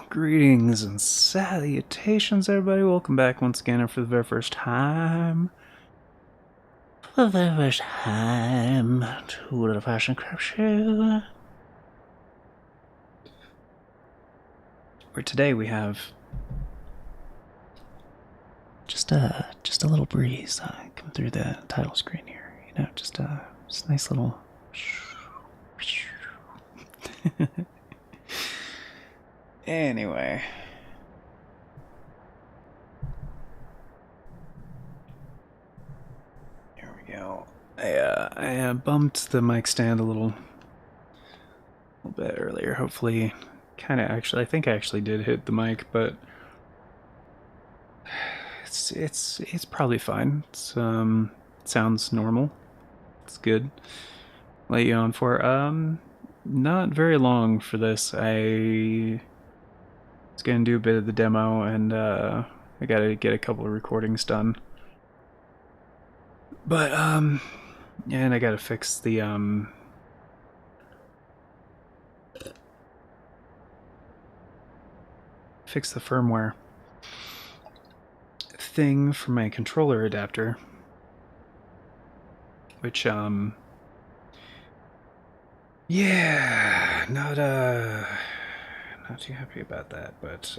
Greetings and salutations, everybody. Welcome back once again, and for the very first time, to the Fashion Crap Show. Where today we have just a little breeze come through the title screen here. You know, just a nice little. Anyway. Here we go. I bumped the mic stand a little bit earlier. Hopefully, I think I actually did hit the mic, but it's probably fine. It sounds normal. It's good. Let you on for not very long for this. I was gonna do a bit of the demo, and I gotta get a couple of recordings done. But and I gotta fix the firmware thing for my controller adapter, which yeah, not too happy about that, but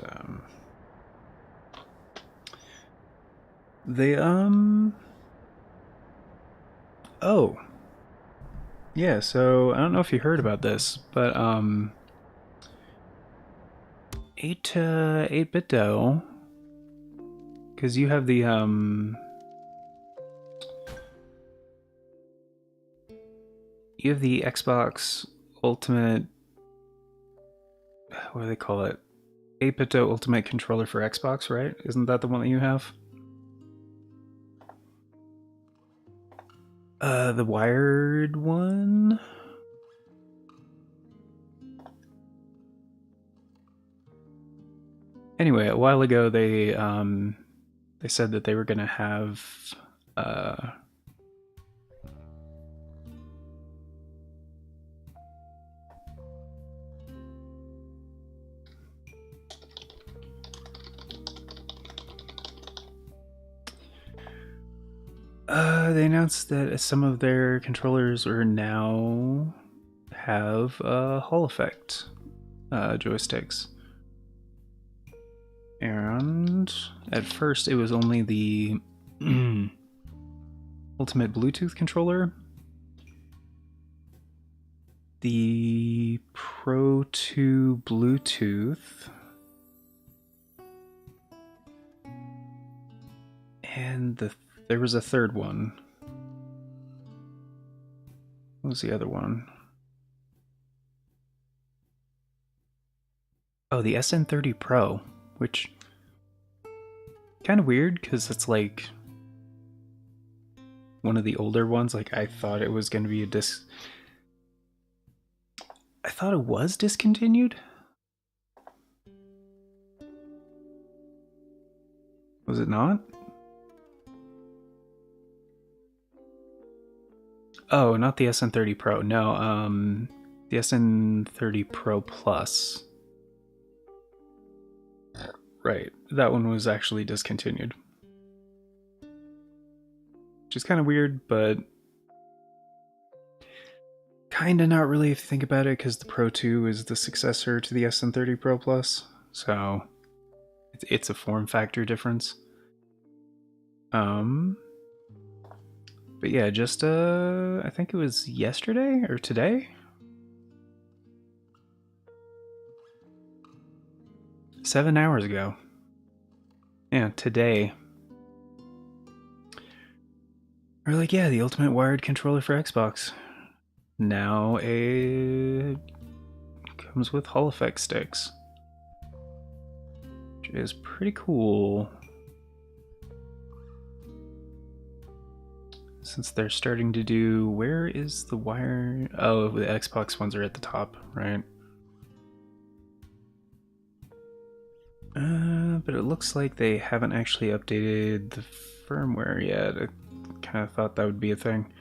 they oh yeah, so I don't know if you heard about this, but 8-bit DOE, because you have the Xbox Ultimate, what do they call it? 8-bit DOE Ultimate Controller for Xbox, right? Isn't that the one that you have? The wired one? Anyway, a while ago they said that they were gonna have they announced that some of their controllers are now have Hall effect joysticks. And at first it was only the Ultimate Bluetooth controller, the Pro 2 Bluetooth, and there was a third one. What was the other one? Oh, the SN30 Pro, which kind of weird because it's like one of the older ones. Like, I thought it was going to be I thought it was discontinued. Was it not? Oh, not the SN30 Pro. No, the SN30 Pro Plus. Right, that one was actually discontinued. Which is kind of weird, but kind of not really if you think about it, because the Pro 2 is the successor to the SN30 Pro Plus, so it's a form factor difference. But yeah, just I think it was yesterday or today? 7 hours ago. Yeah, today. We're like, yeah, the ultimate wired controller for Xbox. Now it comes with Hall effect sticks, which is pretty cool. Since they're starting to do, where is the wire? Oh, the Xbox ones are at the top, right? But it looks like they haven't actually updated the firmware yet. I kind of thought that would be a thing.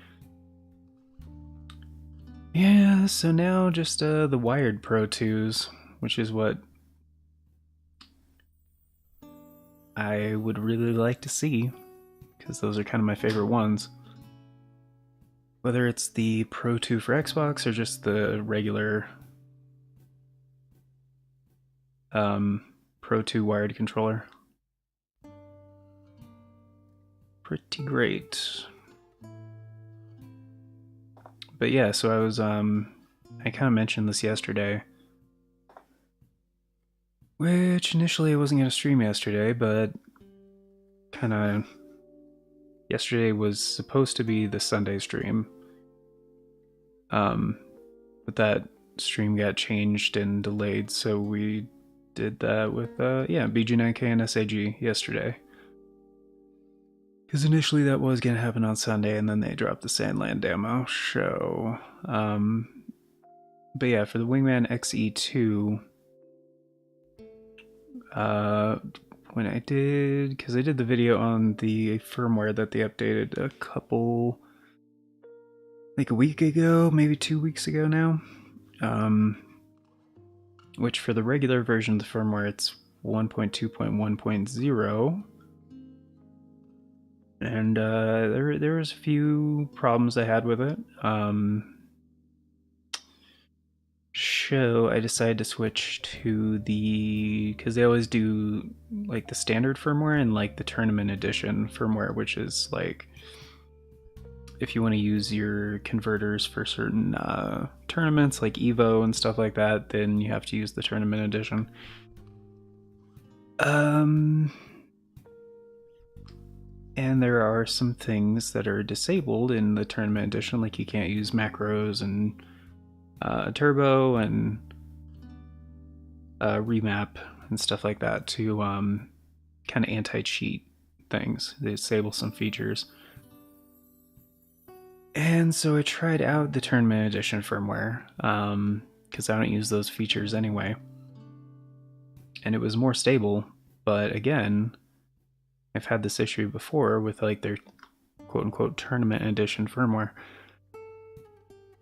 Yeah, so now just the wired Pro 2s, which is what I would really like to see, because those are kind of my favorite ones. Whether it's the Pro 2 for Xbox or just the regular Pro 2 wired controller. Pretty great. But yeah, so I kind of mentioned this yesterday, which initially I wasn't going to stream yesterday, but kind of yesterday was supposed to be the Sunday stream. Um, but that stream got changed and delayed, so we did that with BG9K and SAG yesterday. Because initially that was gonna happen on Sunday, and then they dropped the Sandland demo show. But yeah, for the Wingman XE2, when I did, because I did the video on the firmware that they updated a couple, like a week ago, maybe 2 weeks ago now. Which for the regular version of the firmware, it's 1.2.1.0. And there was a few problems I had with it. So I decided to switch to because they always do like the standard firmware and like the tournament edition firmware, which is like if you want to use your converters for certain tournaments like Evo and stuff like that, then you have to use the tournament edition. And there are some things that are disabled in the tournament edition, like you can't use macros and turbo and remap and stuff like that to kind of anti-cheat things. They disable some features. And so I tried out the Tournament Edition firmware, because I don't use those features anyway. And it was more stable, but again, I've had this issue before with like their quote-unquote Tournament Edition firmware.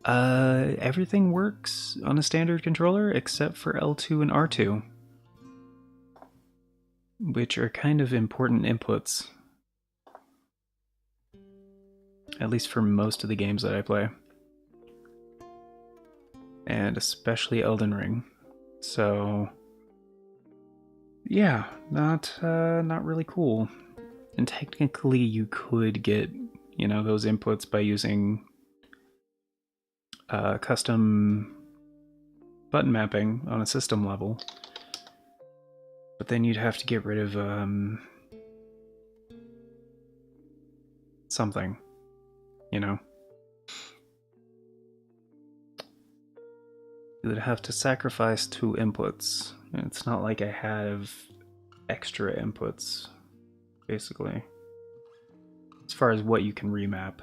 Everything works on a standard controller except for L2 and R2, which are kind of important inputs, at least for most of the games that I play, and especially Elden Ring. So yeah, not really cool. And technically, you could get those inputs by using custom button mapping on a system level, but then you'd have to get rid of something, you would have to sacrifice 2 inputs. And it's not like I have extra inputs, basically, as far as what you can remap.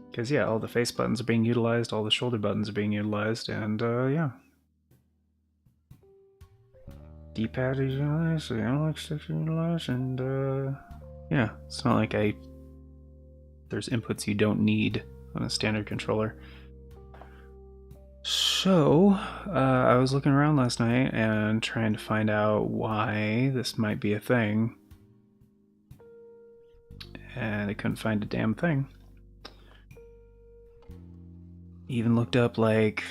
Because yeah, all the face buttons are being utilized, all the shoulder buttons are being utilized, and yeah. D-pad is utilized, the analog sticks are utilized, and yeah, it's not like there's inputs you don't need on a standard controller. So, I was looking around last night and trying to find out why this might be a thing, and I couldn't find a damn thing. Even looked up like,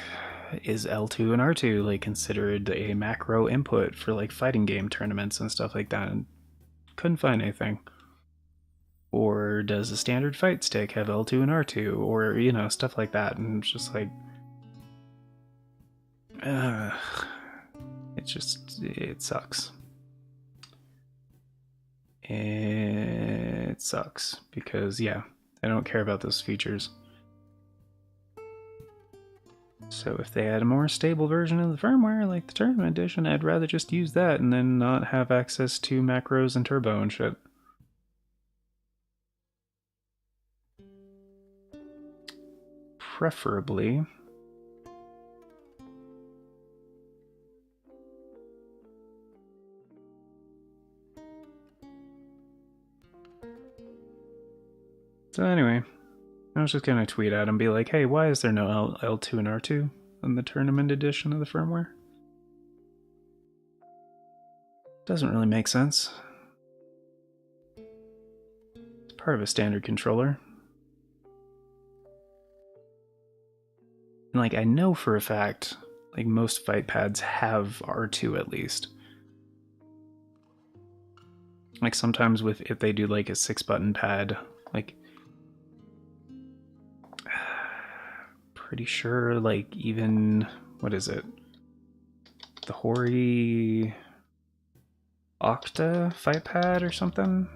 is L2 and R2 like considered a macro input for like fighting game tournaments and stuff like that, and couldn't find anything. Or does a standard fight stick have L2 and R2, or stuff like that, and it's just like it sucks. It sucks because yeah, I don't care about those features. So if they had a more stable version of the firmware, like the Tournament Edition, I'd rather just use that and then not have access to macros and turbo and shit. Preferably. So anyway, I was just gonna tweet at him, be like, hey, why is there no L2 and R2 in the tournament edition of the firmware? Doesn't really make sense. It's part of a standard controller. And like, I know for a fact, like most fight pads have R2 at least. Like sometimes with if they do like a 6-button pad, like pretty sure like even what is it? The Hori Octa fight pad or something?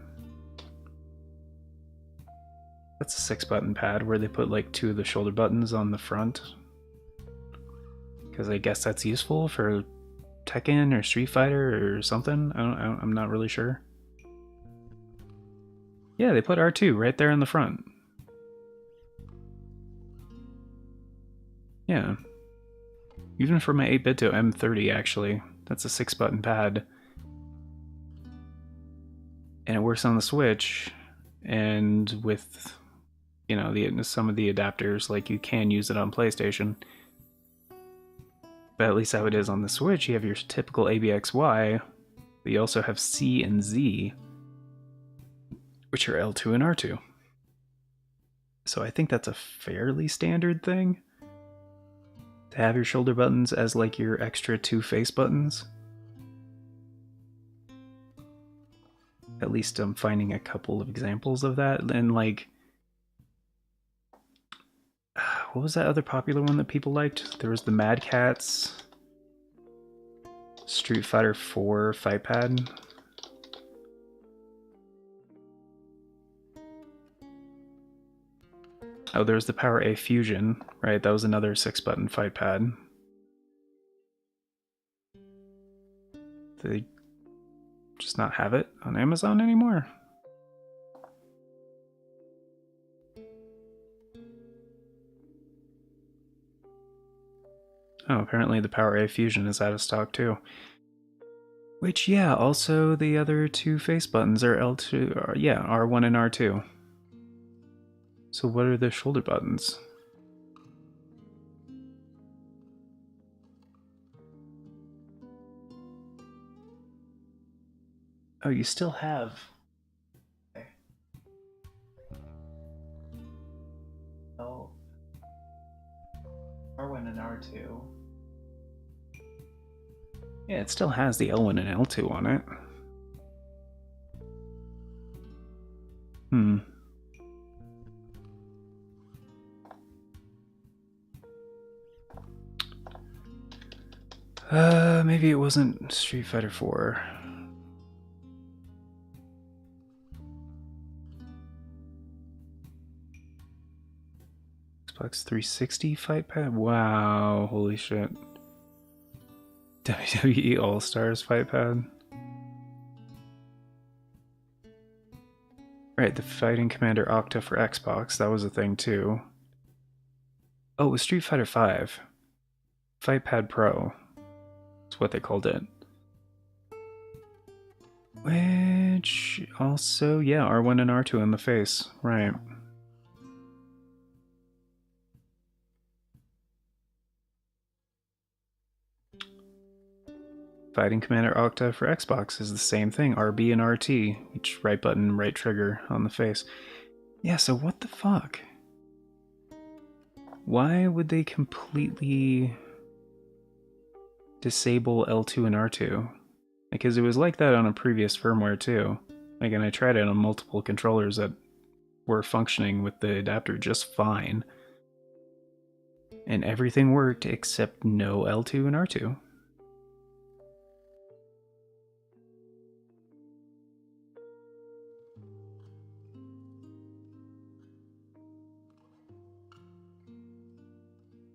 That's a 6-button pad where they put like 2 of the shoulder buttons on the front. Because I guess that's useful for Tekken or Street Fighter or something. I'm not really sure. Yeah, they put R2 right there in the front. Yeah. Even for my 8-bit to M30, actually. That's a 6-button pad. And it works on the Switch. And with, you know, some of the adapters, like you can use it on PlayStation. But at least how it is on the Switch, you have your typical ABXY, but you also have C and Z, which are L2 and R2. So I think that's a fairly standard thing. To have your shoulder buttons as like your extra 2 face buttons. At least I'm finding a couple of examples of that. And like, what was that other popular one that people liked? There was the Mad Catz Street Fighter 4 fight pad. Oh, there's the Power A Fusion, right? That was another 6-button fight pad. They just not have it on Amazon anymore? Oh, apparently the Power A Fusion is out of stock too. Which, yeah, also the other 2 face buttons are L2, yeah, R1 and R2. So what are the shoulder buttons? Oh, you still have... Okay. Oh. R1 and R2. Yeah, it still has the L1 and L2 on it. Maybe it wasn't Street Fighter 4. Xbox 360 fight pad? Wow, holy shit. WWE All-Stars fight pad? Right, the Fighting Commander Octa for Xbox, that was a thing too. Oh, it was Street Fighter 5. Fight Pad Pro. That's what they called it. Which also, yeah, R1 and R2 in the face, right. Fighting Commander Octa for Xbox is the same thing, RB and RT, each right button, right trigger on the face. Yeah, so what the fuck? Why would they completely disable L2 and R2? Because it was like that on a previous firmware too. Like, and I tried it on multiple controllers that were functioning with the adapter just fine. And everything worked except no L2 and R2.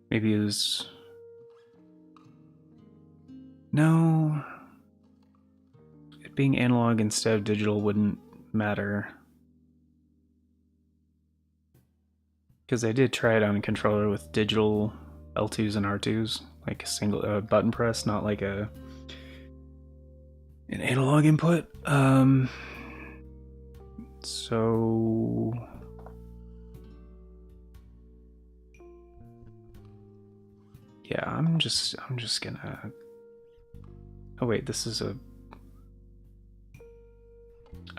Maybe it was... No. It being analog instead of digital wouldn't matter. Because I did try it on a controller with digital L2s and R2s, like a single button press, not like an analog input. So Yeah, I'm just gonna. Oh wait, this is a.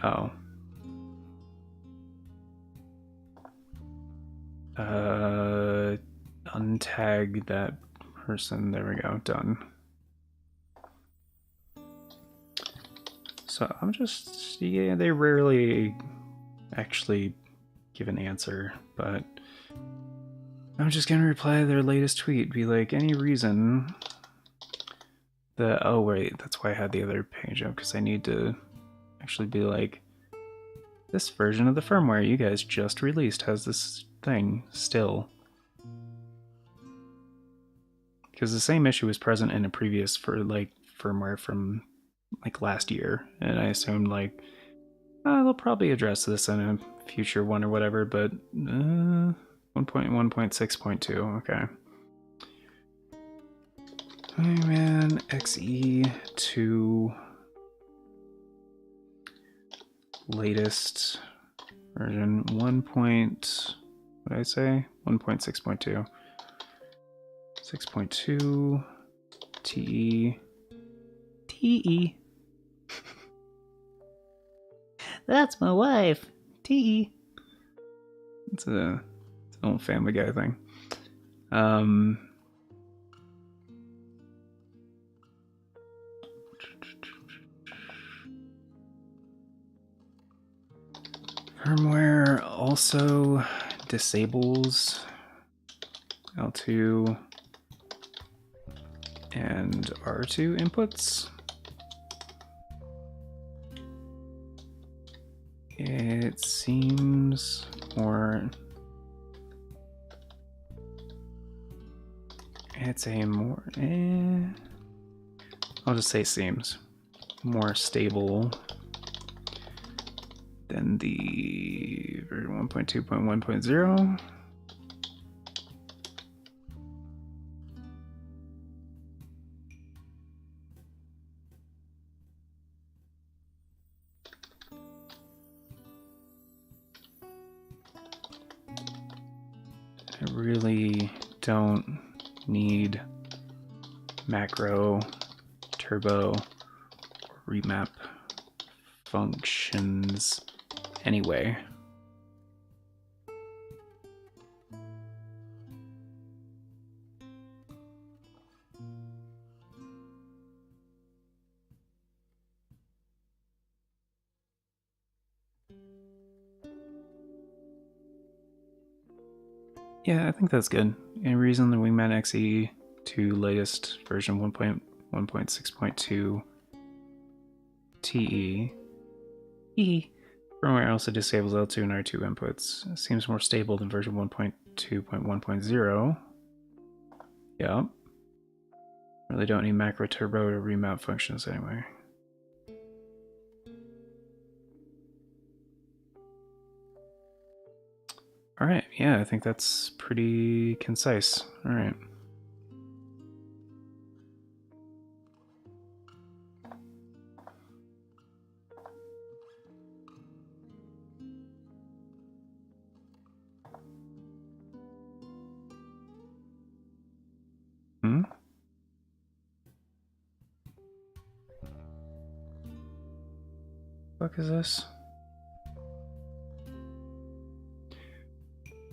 Oh. Untag that person. There we go. Done. So I'm just, yeah, they rarely actually give an answer, but I'm just gonna reply to their latest tweet, be like, any reason that, oh wait, that's why I had the other page up, because I need to actually be like, this version of the firmware you guys just released has this thing still. Because the same issue was present in a previous firmware from like last year, and I assumed like, oh, they'll probably address this in a future one or whatever, but 1.1.6.2, okay. Man, XE2 latest version 1. What did I say? 1.6.2. 6.2 TE. TE. That's my wife. TE. It's an old Family Guy thing. Firmware also disables L2 and R2 inputs. It seems more. It's a more. I'll just say seems more stable than the version 1.2.1.0. I really don't need macro, turbo, or remap functions anyway. Yeah, I think that's good. Any reason the Wingman XE2 latest version 1.1.6.2 TE firmware also disables L2 and R2 inputs. It seems more stable than version 1.2.1.0. Yeah. Really don't need macro turbo to remount functions anyway. All right, yeah, I think that's pretty concise. All right. Fuck is this?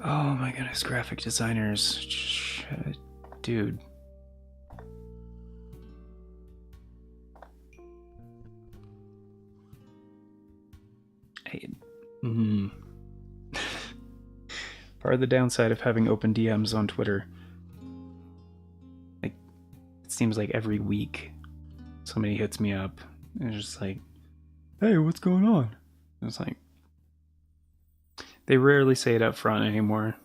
Oh my goodness, graphic designers. Dude. Part of the downside of having open DMs on Twitter. Like, it seems like every week somebody hits me up and it's just like, hey, what's going on? And it's like, they rarely say it up front anymore,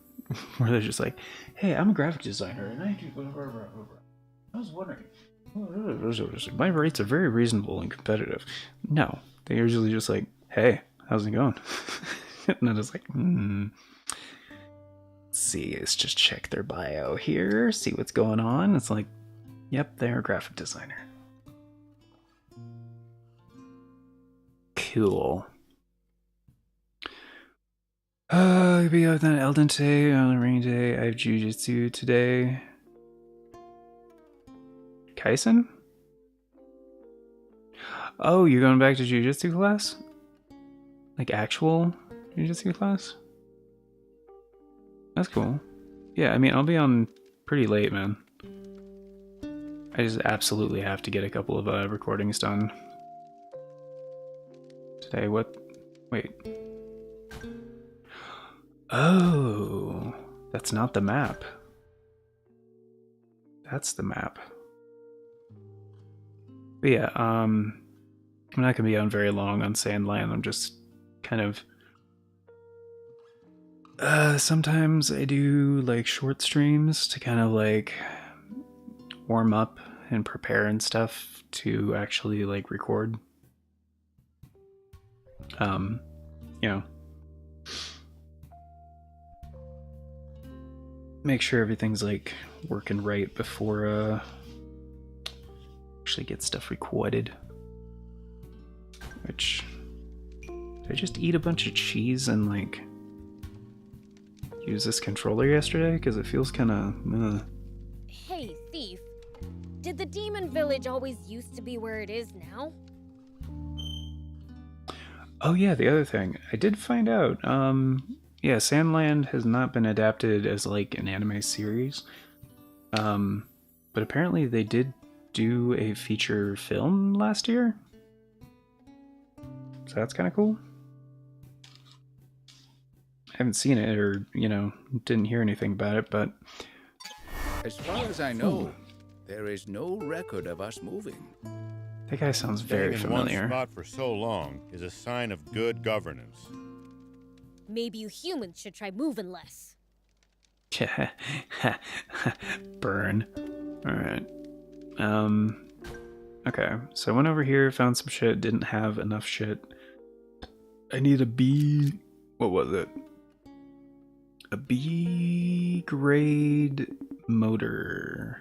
where they're just like, hey, I'm a graphic designer and I do blah, blah, blah, blah. I was wondering, my rates are very reasonable and competitive. No, they're usually just like, hey, how's it going? And then it's like, see, let's just check their bio here, see what's going on. It's like, yep, they're a graphic designer. Cool. Be out on El Dente on a rainy day. I have jujitsu today. Kaisen? Oh, you're going back to Jiu-Jitsu class? Like actual Jiu-Jitsu class? That's cool. Yeah, I mean, I'll be on pretty late, man. I just absolutely have to get a couple of recordings done. Today, what? Wait. Oh, that's not the map. That's the map. But yeah, I'm not gonna be on very long on Sandland. I'm just kind of sometimes I do like short streams to kind of like warm up and prepare and stuff to actually like record. You know, make sure everything's like working right before actually get stuff recorded. Which, did I just eat a bunch of cheese and like use this controller yesterday? Because it feels kind of Hey, thief. Did the demon village always used to be where it is now? Oh yeah, the other thing. I did find out, yeah, Sandland has not been adapted as like an anime series. But apparently they did do a feature film last year. So that's kind of cool. I haven't seen it or, you know, didn't hear anything about it, but as far as I know, there is no record of us moving. That guy sounds very familiar. Staying in one spot for so long is a sign of good governance. Maybe you humans should try moving less. Burn. Alright. Okay, so I went over here, found some shit, didn't have enough shit. I need a B... What was it? A B grade motor.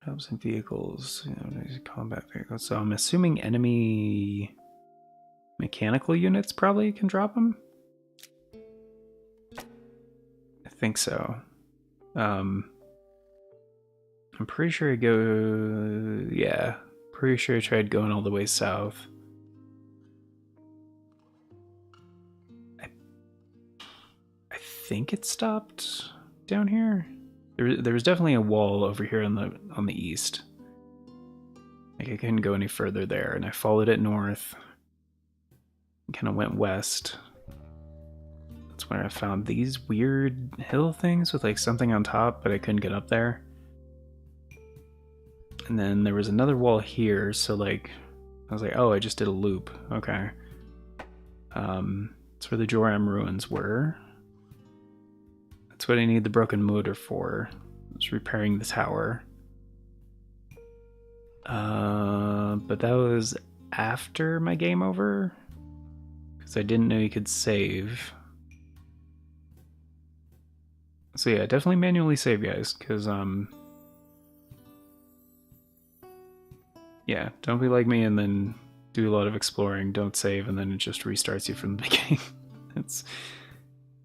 Helps in vehicles, you know, combat vehicles. So I'm assuming enemy mechanical units probably can drop them. I think so. I'm pretty sure I go. Yeah, pretty sure I tried going all the way south. I think it stopped down here. There was definitely a wall over here on the east. Like I couldn't go any further there, and I followed it north. And kind of went west. That's where I found these weird hill things with like something on top, but I couldn't get up there. And then there was another wall here, so like I was like, oh, I just did a loop. Okay. That's where the Joram ruins were. That's what I need the broken motor for. It's repairing the tower. But that was after my game over. Because I didn't know you could save. So yeah, definitely manually save, guys. Because, yeah, don't be like me and then do a lot of exploring, don't save, and then it just restarts you from the beginning. It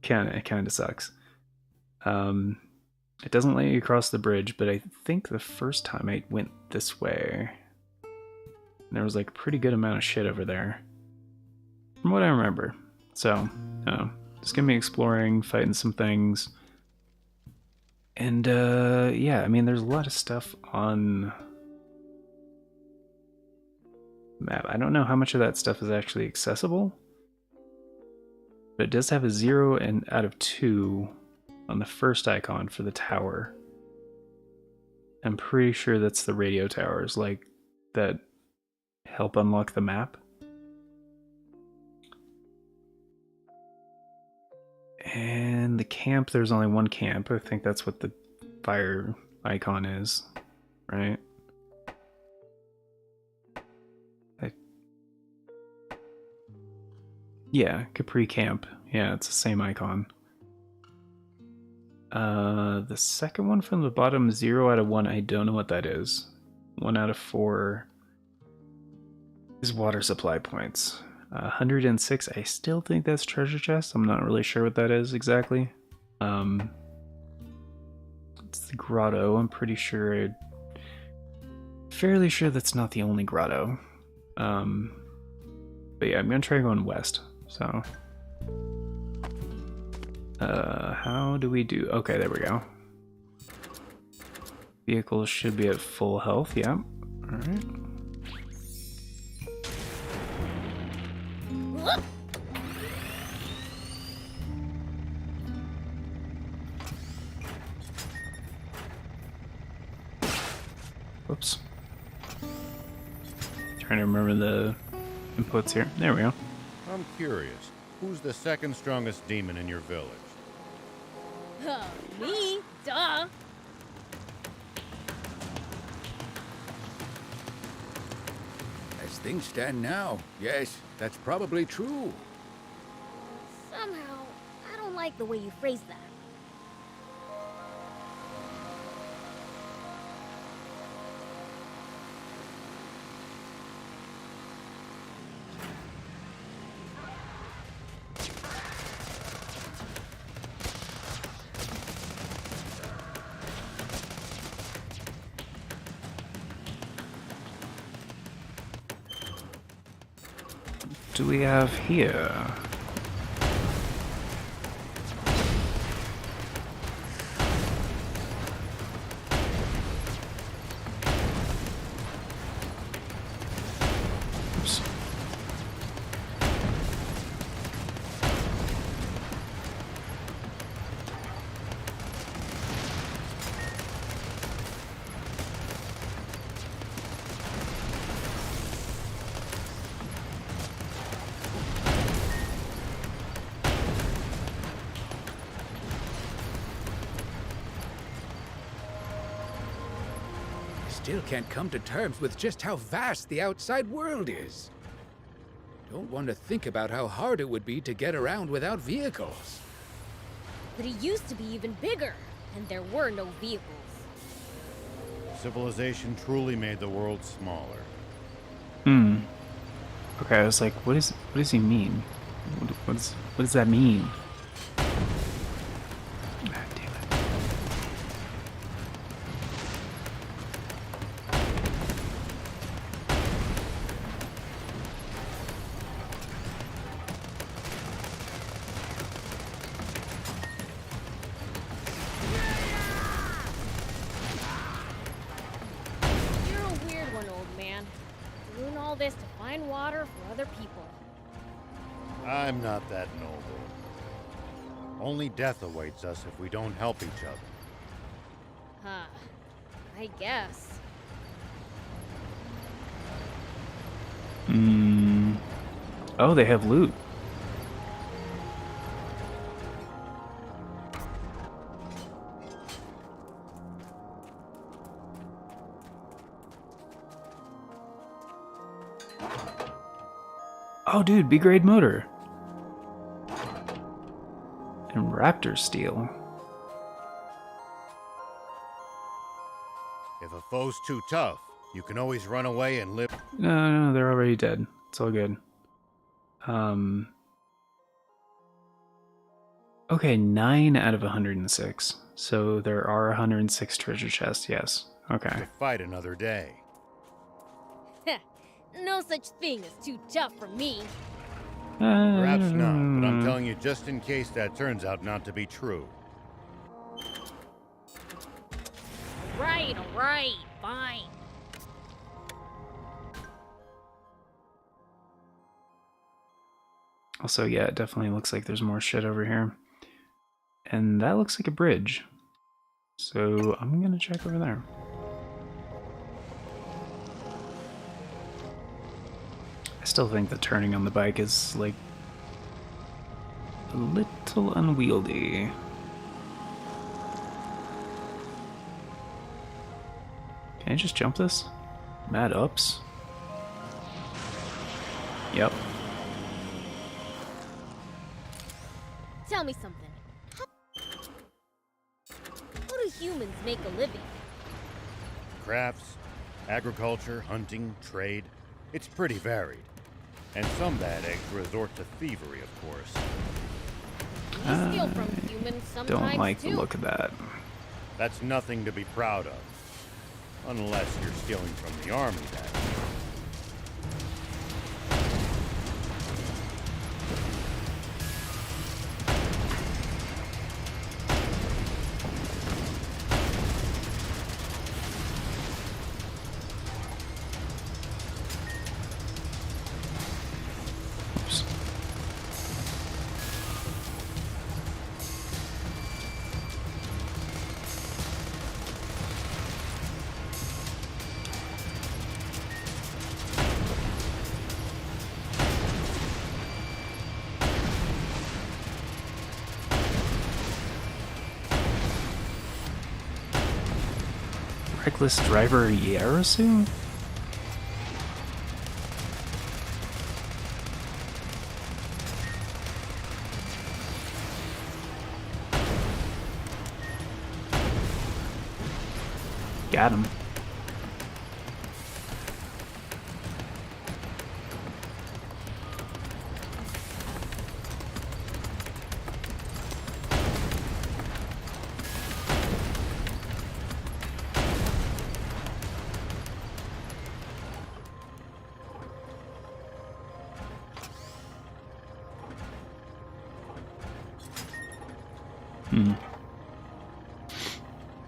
kind of sucks. It doesn't let you cross the bridge, but I think the first time I went this way, there was like a pretty good amount of shit over there, from what I remember. So, just gonna be exploring, fighting some things, and yeah, I mean, there's a lot of stuff on the map. I don't know how much of that stuff is actually accessible, but it does have a 0 and out of 2 on the first icon for the tower. I'm pretty sure that's the radio towers, like, that help unlock the map. And the camp, there's only one camp. I think that's what the fire icon is, right? Yeah, Capri Camp. Yeah, it's the same icon. The second one from the bottom, 0 out of 1, I don't know what that is. 1 out of 4 is water supply points. 106, I still think that's treasure chest. I'm not really sure what that is exactly. Let's It's the grotto. I'm pretty sure. Fairly sure that's not the only grotto. But yeah, I'm gonna try going west. So, how do we do? Okay, there we go. Vehicles should be at full health. Yeah. All right. Whoops. Trying to remember the inputs here. There we go. I'm curious. Who's the second strongest demon in your village? Me? Duh. As things stand now, yes, that's probably true. Somehow, I don't like the way you phrase that. What do we have here? Oops. Still can't come to terms with just how vast the outside world is. Don't want to think about how hard it would be to get around without vehicles. But it used to be even bigger, and there were no vehicles. Civilization truly made the world smaller. Hmm. Okay, I was like, what does he mean? What does that mean? Ah, damn it. You're a weird one, old man. Doing all this to find water for other people. I'm not that noble. Only death awaits us if we don't help each other. Huh. I guess. Hmm. Oh, they have loot. Oh, dude, B-grade motor. And raptor steel. If a foe's too tough, you can always run away and live. No, they're already dead. It's all good. Okay, 9 out of 106. So there are 106 treasure chests, yes. Okay. to fight another day. No such thing as too tough for me. Perhaps not, but I'm telling you just in case that turns out not to be true. All right, fine. Also, yeah, it definitely looks like there's more shit over here. And that looks like a bridge. So I'm gonna check over there. I still think the turning on the bike is, like, a little unwieldy. Can I just jump this? Mad ups? Yep. Tell me something. How do humans make a living? Crafts, agriculture, hunting, trade. It's pretty varied. And some bad eggs resort to thievery, of course. We steal from humans sometimes Don't like too. the look of that. That's nothing to be proud of. Unless you're stealing from the army, that is. Oops. Reckless driver Yarasu? Got him.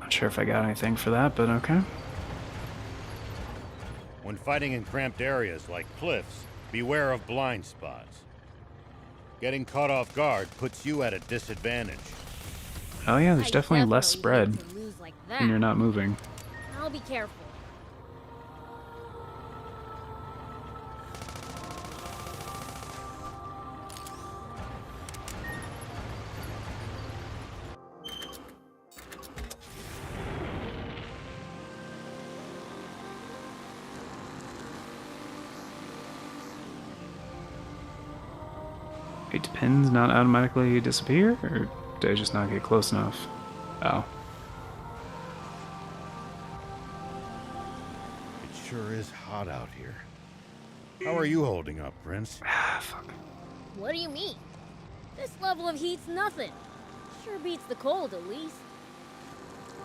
Not sure if I got anything for that, but okay. When fighting in cramped areas like cliffs, beware of blind spots. Getting caught off guard puts you at a disadvantage. Oh yeah, there's I definitely less hate spread to lose like when you're that. not moving. I'll be careful. It depends, not automatically disappear, or did I just not get close enough? Oh. It sure is hot out here. How are you holding up, Prince? Ah, fuck. What do you mean? This level of heat's nothing. Sure beats the cold, at least.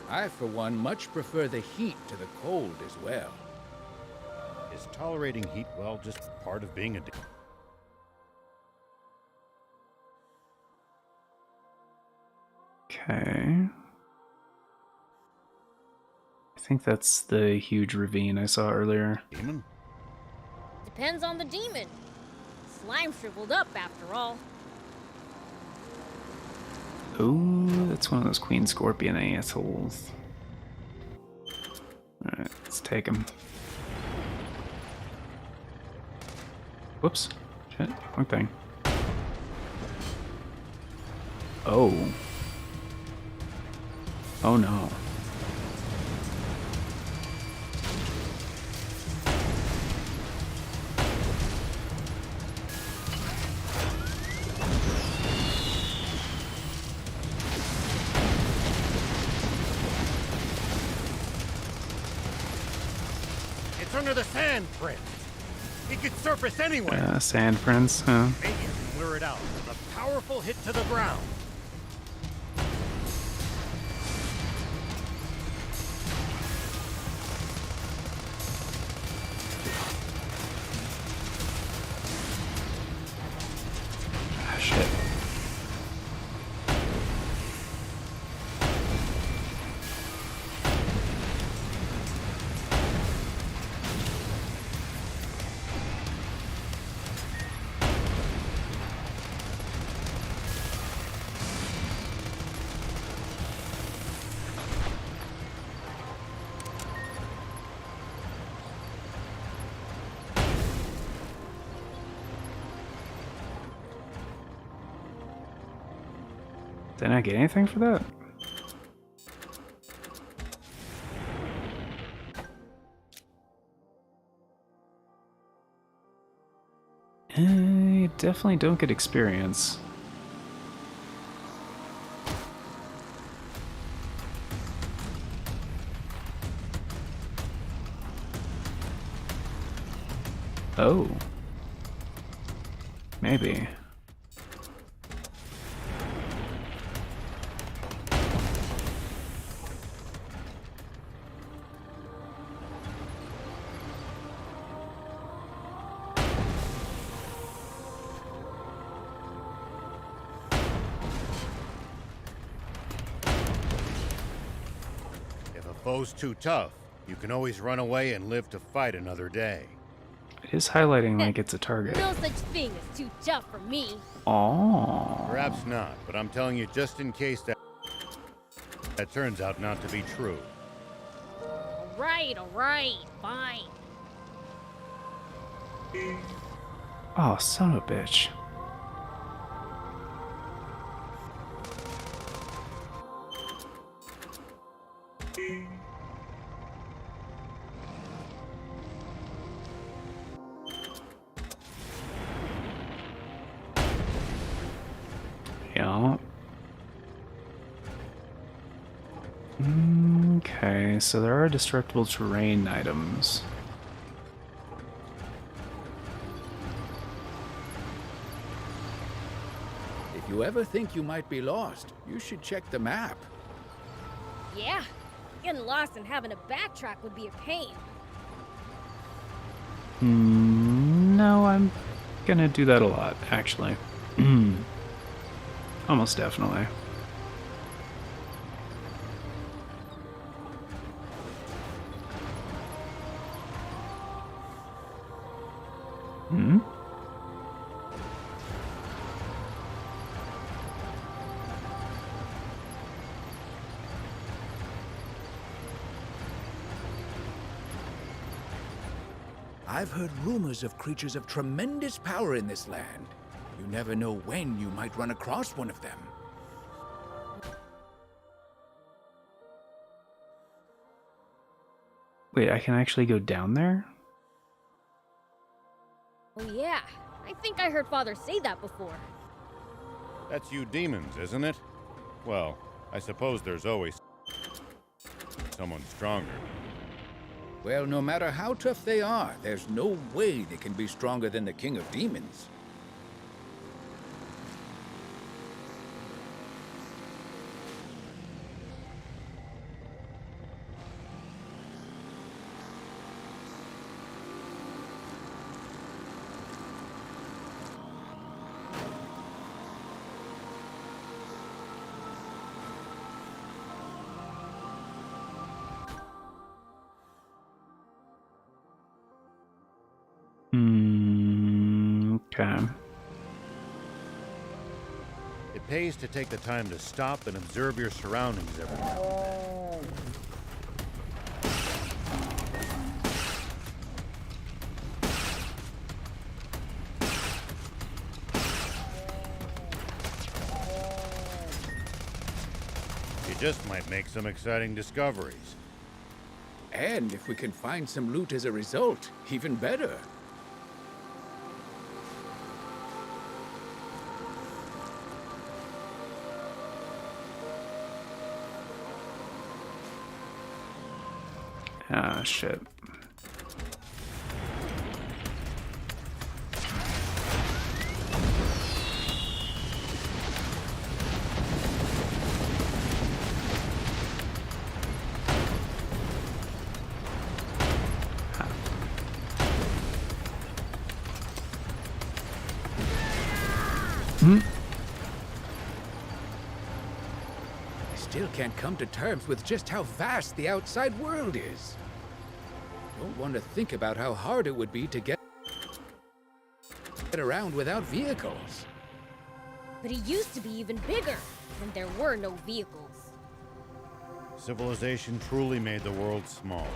I, for one, much prefer the heat to the cold as well. Is tolerating heat, well, just part of being a... Okay. I think that's the huge ravine I saw earlier. demon? Depends on the demon. Slime shriveled up, after all. Oh, that's one of those Queen Scorpion assholes. Alright, let's take him. Whoops. Shit, wrong thing. Oh. Oh no. It's under the sand, Prince. It could surface anywhere. Sand prince, huh? Maybe you can lure it out with a powerful hit to the ground. Ah, shit. Didn't I get anything for that? I definitely don't get experience. Oh. Maybe. foe's too tough, you can always run away and live to fight another day. It is highlighting like it's a target. No such thing as too tough for me. Oh. Perhaps not, but I'm telling you just in case that turns out not to be true. Alright, fine. Oh, son of a bitch. Yeah. Okay, so there are destructible terrain items. If you ever think you might be lost, you should check the map. Yeah, getting lost and having to backtrack would be a pain. No, I'm gonna do that a lot, actually. Almost definitely. Hmm? I've heard rumors of creatures of tremendous power in this land. You never know when you might run across one of them. Wait, I can actually go down there? Oh yeah, I think I heard Father say that before. That's you demons, isn't it? Well, I suppose there's always someone stronger. Well, no matter how tough they are, there's no way they can be stronger than the King of Demons. Okay. It pays to take the time to stop and observe your surroundings every now and then. You just might make some exciting discoveries. And if we can find some loot as a result, even better. Ah, shit. I still can't come to terms with just how vast the outside world is. Don't want to think about how hard it would be to get around without vehicles. But it used to be even bigger, when there were no vehicles. Civilization truly made the world smaller.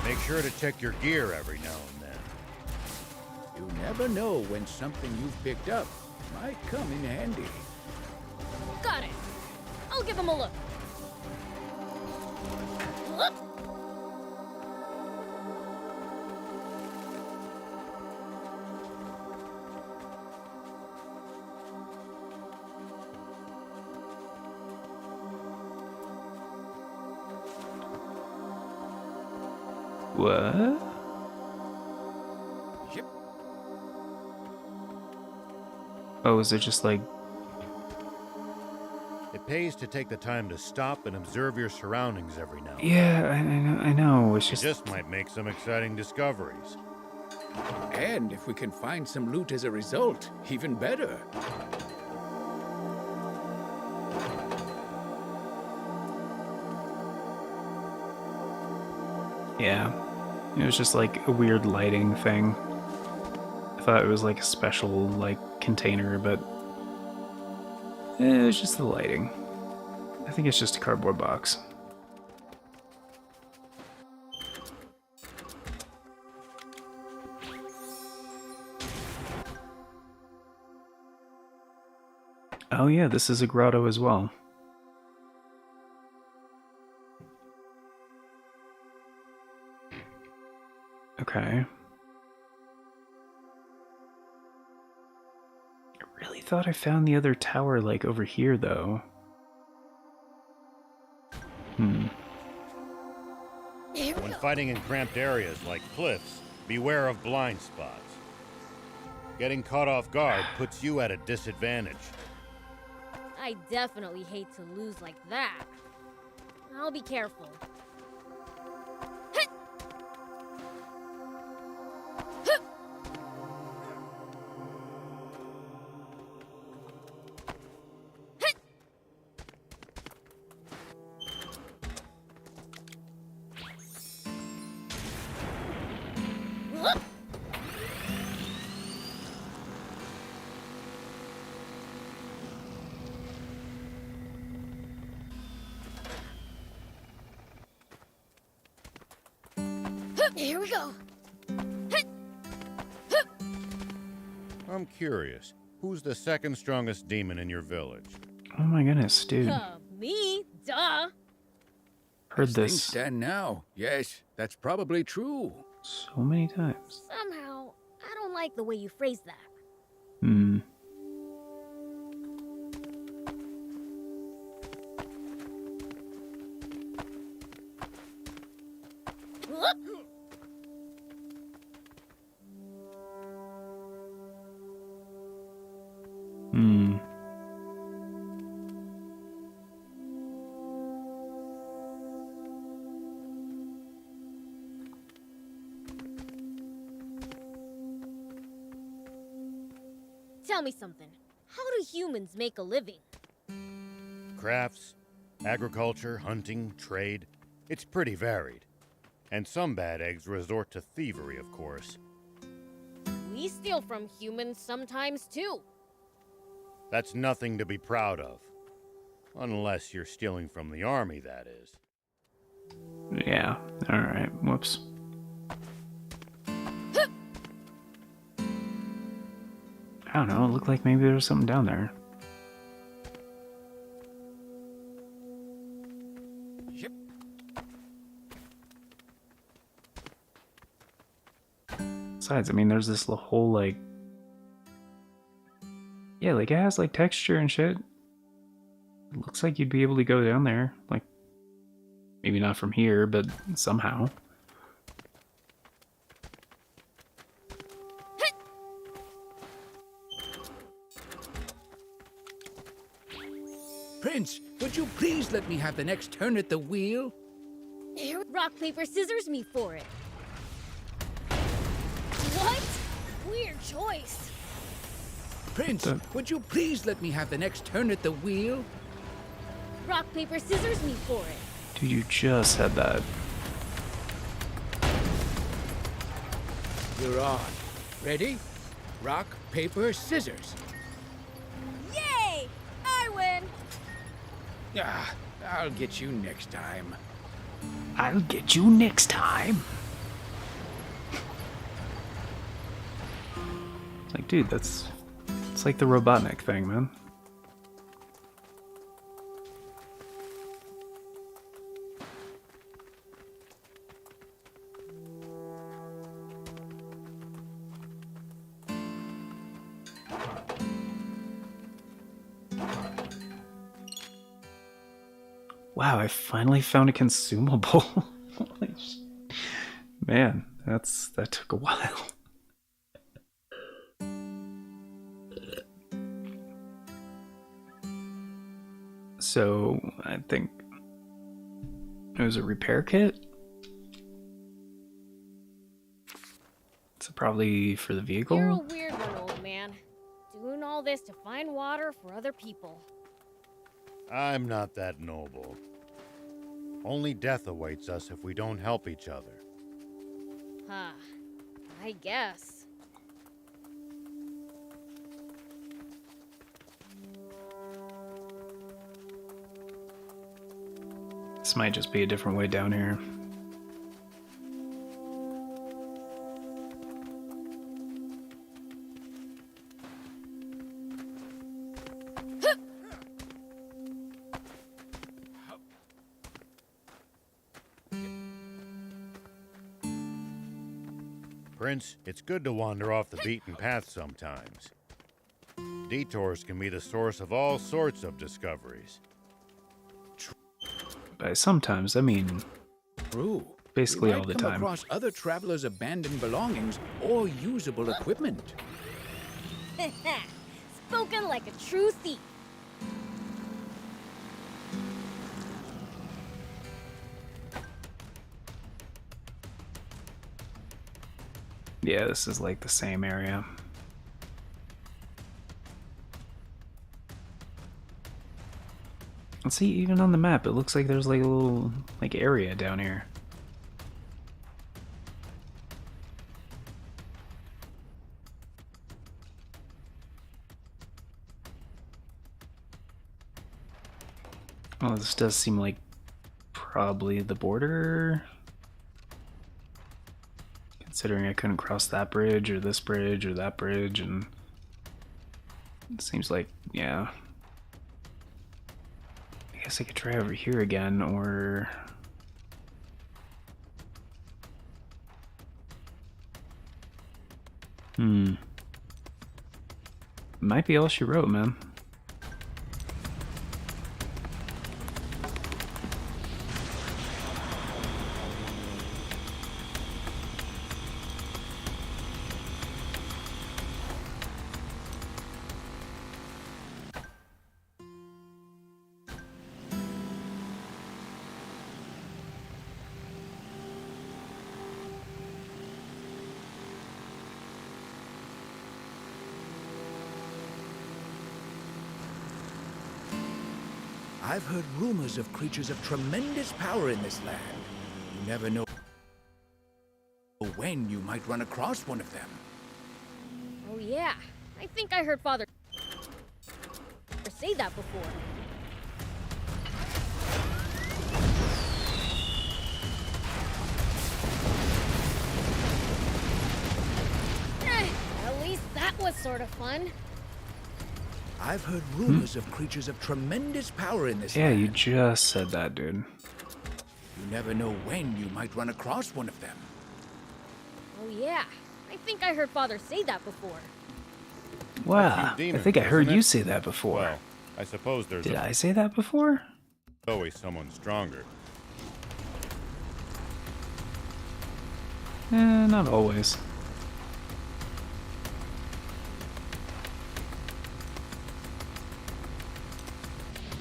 Make sure to check your gear every now and then. You never know when something you've picked up might come in handy. Got it. I'll give him a look. Look. What? Yep. Oh, is it just like... It pays to take the time to stop and observe your surroundings every now and then. Yeah, I know. It's You just... just might make some exciting discoveries. And if we can find some loot as a result, even better. Yeah. It was just like a weird lighting thing. I thought it was like a special, like, container, but... it was just the lighting. I think it's just a cardboard box. Oh yeah, this is a grotto as well. Okay. I really thought I found the other tower, like, over here, though. Here we When go. fighting in cramped areas like cliffs, beware of blind spots. Getting caught off guard puts you at a disadvantage. I definitely hate to lose like that. I'll be careful. Here we go. I'm curious, who's the second strongest demon in your village? Oh my goodness, dude. Me? Duh. Heard As things this stand now, yes, that's probably true. so many times. Somehow, I don't like the way you phrased that. Hmm. Hmm. Tell me something. How do humans make a living? Crafts, agriculture, hunting, trade. It's pretty varied. And some bad eggs resort to thievery, of course. We steal from humans sometimes too. That's nothing to be proud of. Unless you're stealing from the army, that is. Yeah. Alright. Whoops. I don't know. It looked like maybe there was something down there. Yep. Besides, I mean, there's this whole, like... yeah, like, it has, like, texture and shit. It looks like you'd be able to go down there. Like, maybe not from here, but somehow. Prince, would you please let me have the next turn at the wheel? Here, rock, paper, scissors me for it. What? Weird choice. Prince, would you please let me have the next turn at the wheel? Rock, paper, scissors me for it. Dude, you just said that. You're on. Ready? Rock, paper, scissors. Yay! I win! Ah, I'll get you next time. I'll get you next time. It's like, dude, it's like the Robotnik thing, man. Wow, I finally found a consumable. Man, that took a while. So, I think it was a repair kit? So probably for the vehicle? You're a weird one, old man. Doing all this to find water for other people. I'm not that noble. Only death awaits us if we don't help each other. Huh. I guess. This might just be a different way down here. Prince, it's good to wander off the beaten path sometimes. Detours can be the source of all sorts of discoveries. By sometimes, I mean True. basically We all might the come time. across other travelers' abandoned belongings or usable equipment. Spoken like a true thief. Yeah, this is like the same area. Let's see, even on the map, it looks like there's like a little like area down here. Oh, this does seem like probably the border. Considering I couldn't cross that bridge or this bridge or that bridge, and it seems like, yeah. I guess I could try over here again, or... Might be all she wrote, man. I've heard rumors of creatures of tremendous power in this land. You never know when you might run across one of them. Oh yeah, I think I heard Father say that before. At least that was sort of fun. I've heard rumors of creatures of tremendous power in this Yeah, land. you just said that, dude. You never know when you might run across one of them. Oh yeah, I think I heard Father say that before. Wow, I demons, think I heard isn't you it? say that before. Well, I suppose there's Did I say that before? always someone stronger. Not always.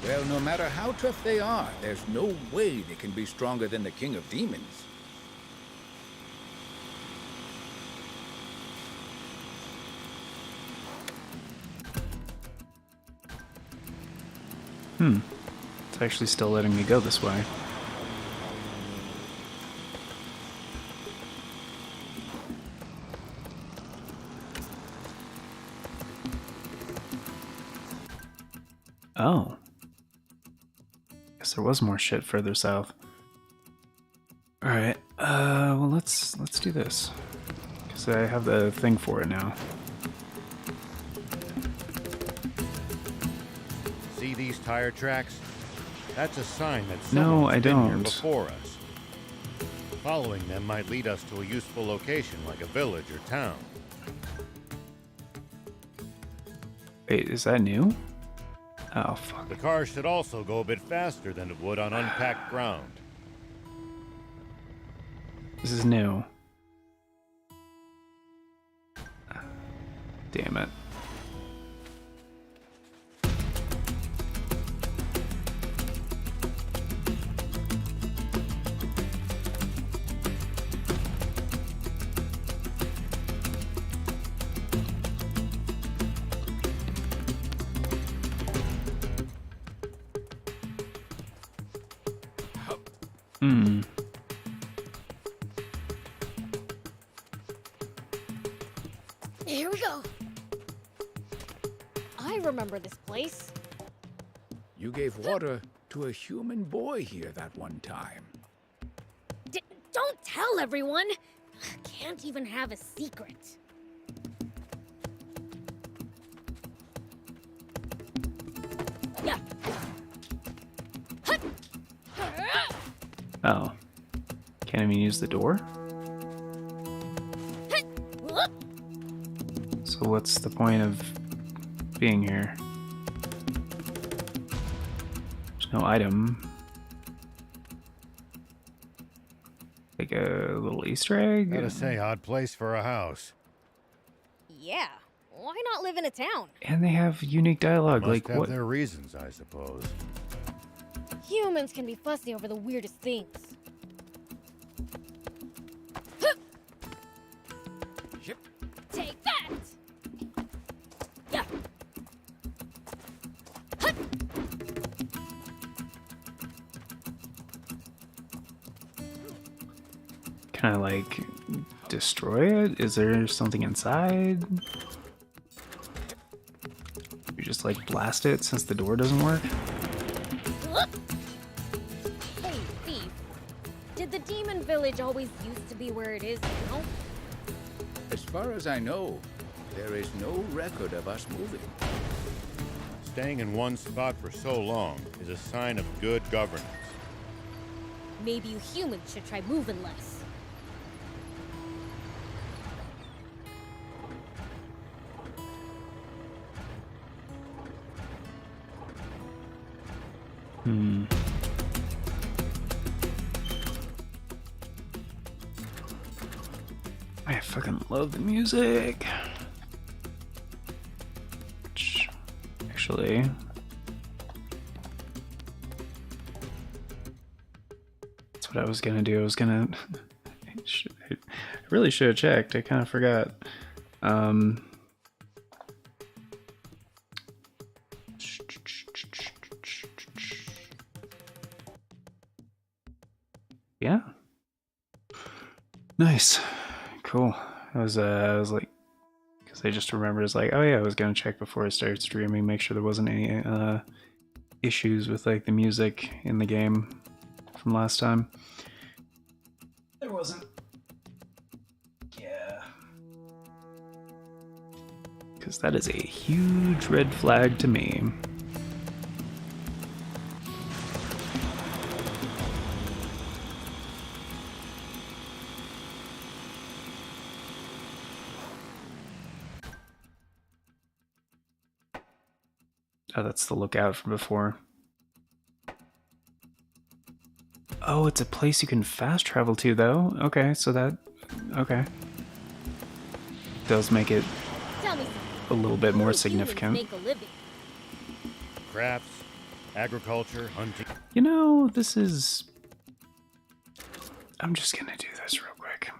Well, no matter how tough they are, there's no way they can be stronger than the King of Demons. It's actually still letting me go this way. Oh. Guess there was more shit further south. Alright, well let's do this. Because I have the thing for it now. See these tire tracks? That's a sign that No, someone's I been here don't. before us. Following them might lead us to a useful location like a village or town. Wait, is that new? Oh, fuck. The car should also go a bit faster than it would on unpacked ground. This is new. Damn it. Hmm. Here we go. I remember this place. You gave water to a human boy here that one time. Don't tell everyone. Can't even have a secret. Yeah. Oh. Can't even use the door? So what's the point of being here? There's no item. Like a little Easter egg? Gotta say, odd place for a house. Yeah. Why not live in a town? And they have unique dialogue. Must Like have what? their reasons, I suppose. Humans can be fussy over the weirdest things. Yep. Take that! Yeah. Can I like destroy it? Is there something inside? You just like blast it since the door doesn't work? Hey, thief. Did the demon village always used to be where it is now? As far as I know, there is no record of us moving. Staying in one spot for so long is a sign of good governance. Maybe you humans should try moving less. Hmm. I fucking love the music. Which, actually, that's what I was gonna do. I was gonna. I really should have checked. I kind of forgot. Yeah. Nice. Cool. I was like, because I just remembered, it's like, oh yeah, I was gonna check before I started streaming, make sure there wasn't any issues with like the music in the game from last time. There wasn't. Yeah. Because that is a huge red flag to me. Oh, that's the lookout from before. Oh, it's a place you can fast travel to, though. Okay, so that... Okay. Does make it Tell me a little bit something. more How do humans significant. make a living? Crafts, agriculture, hunting. You know, this is... I'm just gonna do this real quick.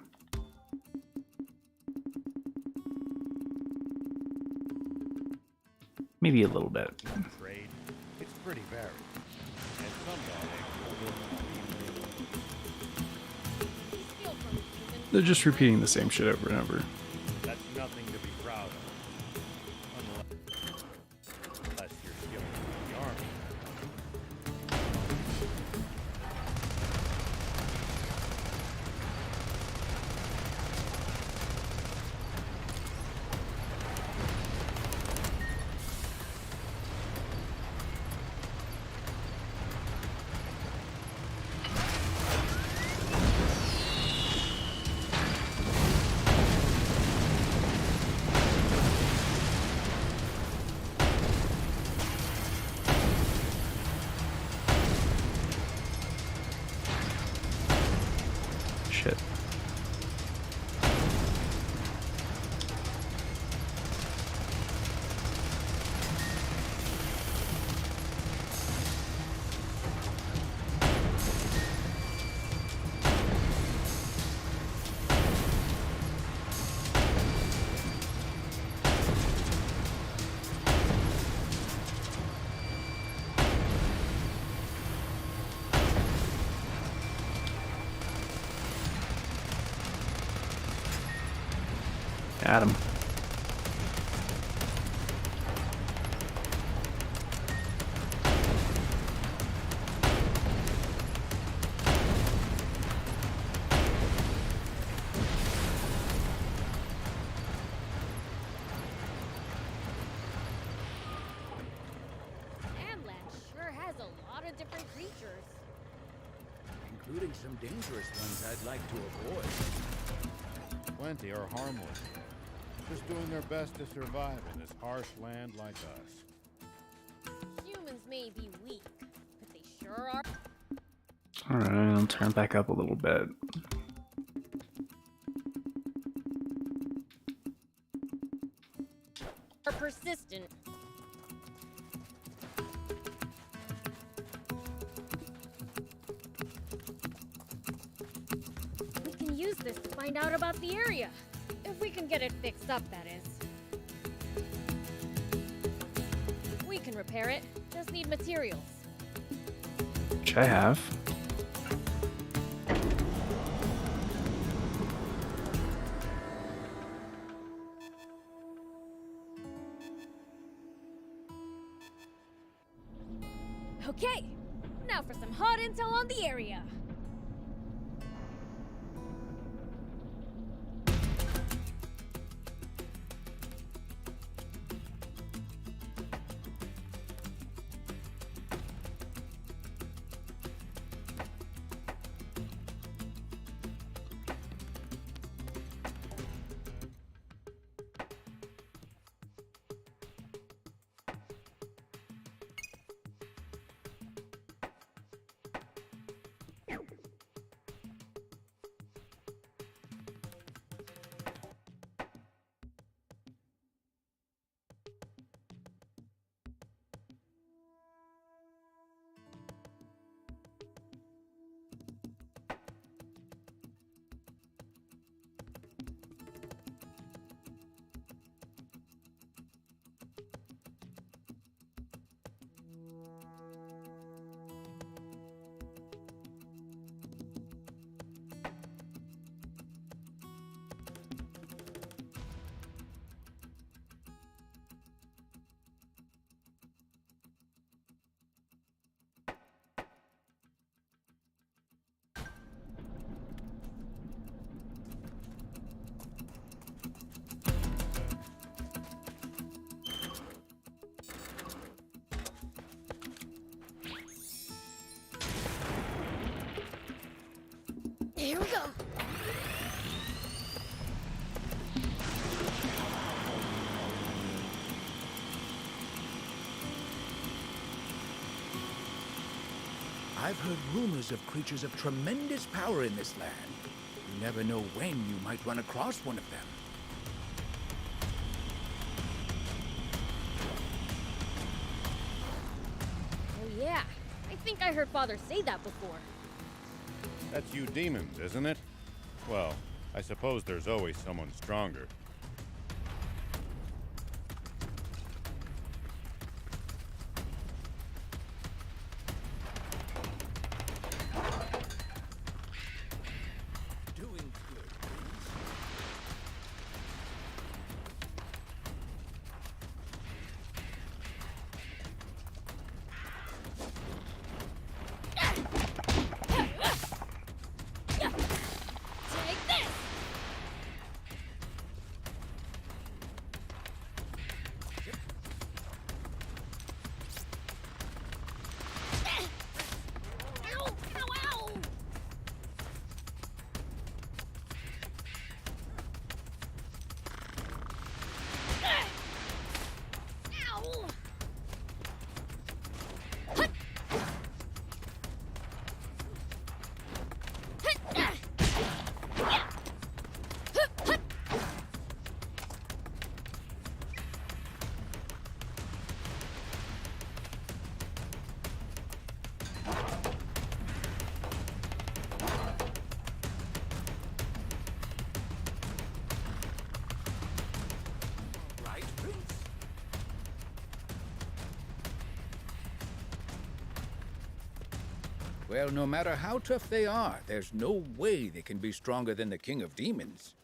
Maybe a little bit. Trade. It's pretty varied. And some bad Steal from the humans. They're just repeating the same shit over and over. That's nothing to be proud of. Unless you're skilled in the army. Shit. At him. Amland sure has a lot of different creatures. Including some dangerous ones I'd like to avoid. Plenty are harmless, just doing their best to survive in this harsh land like us. Humans may be weak, but they sure are. Alright, I'll turn back up a little bit. Persistent. We can use this to find out about the area. If we can get it fixed up, that is. We can repair it. Just need materials. Which I have. Okay, now for some hot intel on the area. Here we go. I've heard rumors of creatures of tremendous power in this land. You never know when you might run across one of them. Oh yeah, I think I heard Father say that before. That's you demons, isn't it? Well, I suppose there's always someone stronger. Doing good. Take this! Ow! Ow! Ow! Ow! Right, Prince? Well, no matter how tough they are, there's no way they can be stronger than the King of Demons.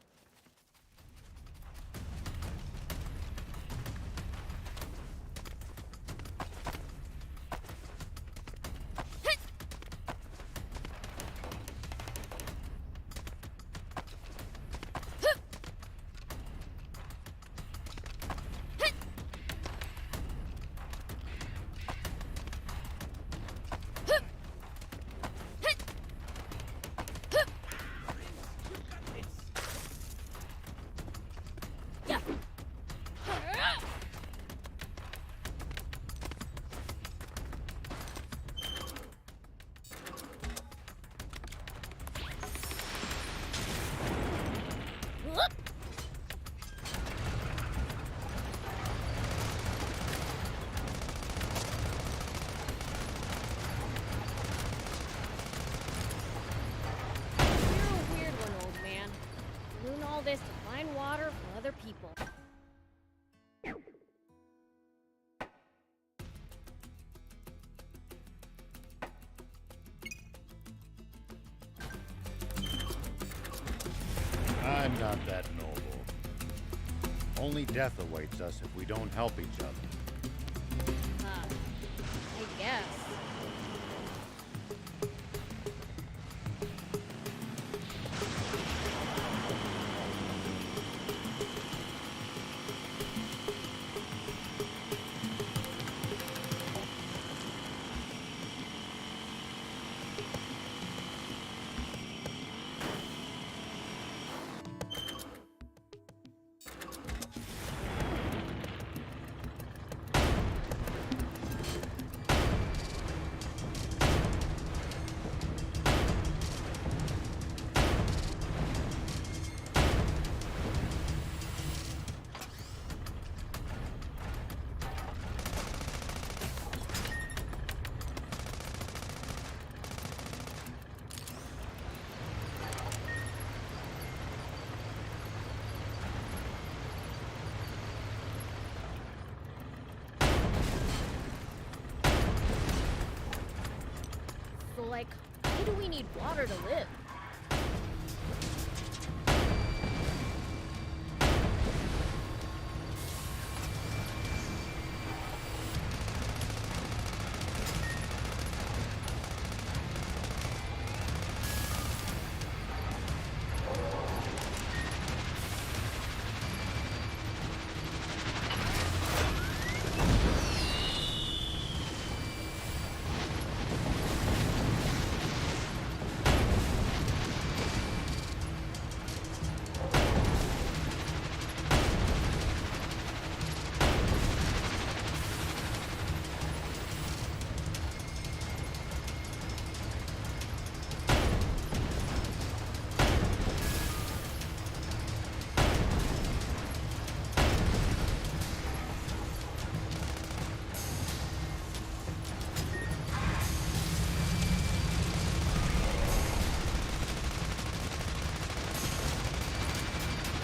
other people. I'm not that noble. Only death awaits us if we don't help each other. I guess. So, like, why do we need water to live?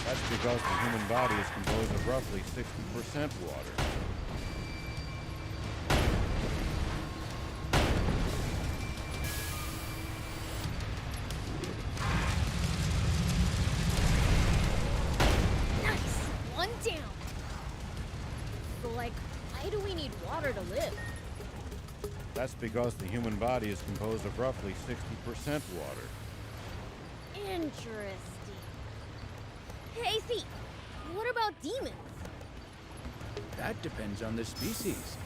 That's because the human body is composed of roughly 60% water. Nice! One down! So, like, why do we need water to live? That's because the human body is composed of roughly 60% water. Interesting. Hey, Thief, what about demons? That depends on the species.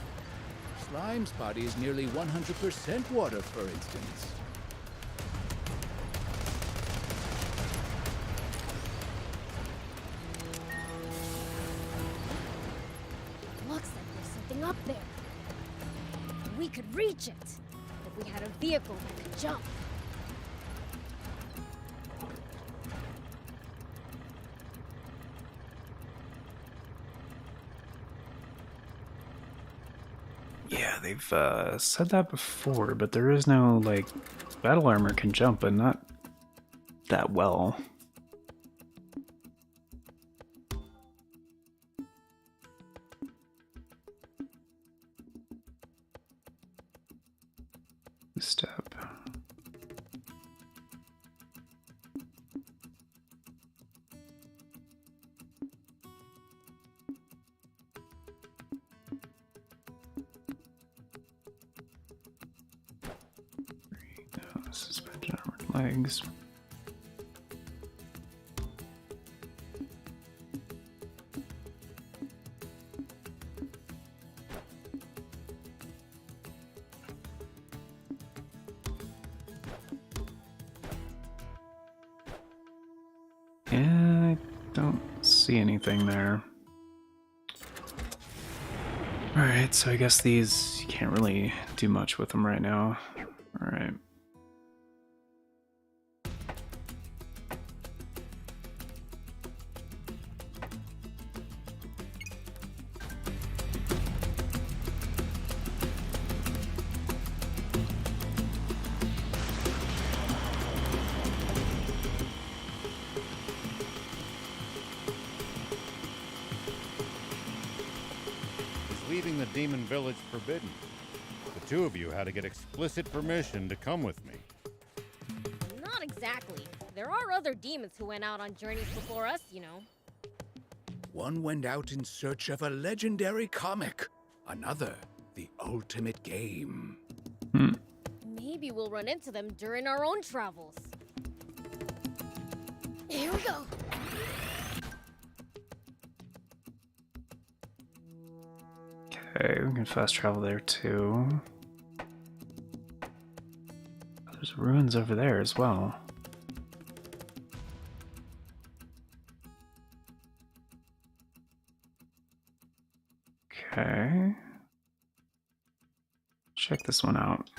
Slime's body is nearly 100% water, for instance. Looks like there's something up there. We could reach it if we had a vehicle that could jump. Yeah, they've said that before, but there is no, like, battle armor can jump, but not that well. Step. Suspension armored legs. Yeah, I don't see anything there. Alright, so I guess these, you can't really do much with them right now. Alright. demon village forbidden. The two of you had to get explicit permission to come with me. Not exactly. There are other demons who went out on journeys before us, you know. One went out in search of a legendary comic. Another, the ultimate game. Maybe we'll run into them during our own travels. Here we go. Okay, we can fast travel there too. There's ruins over there as well. Okay. Check this one out.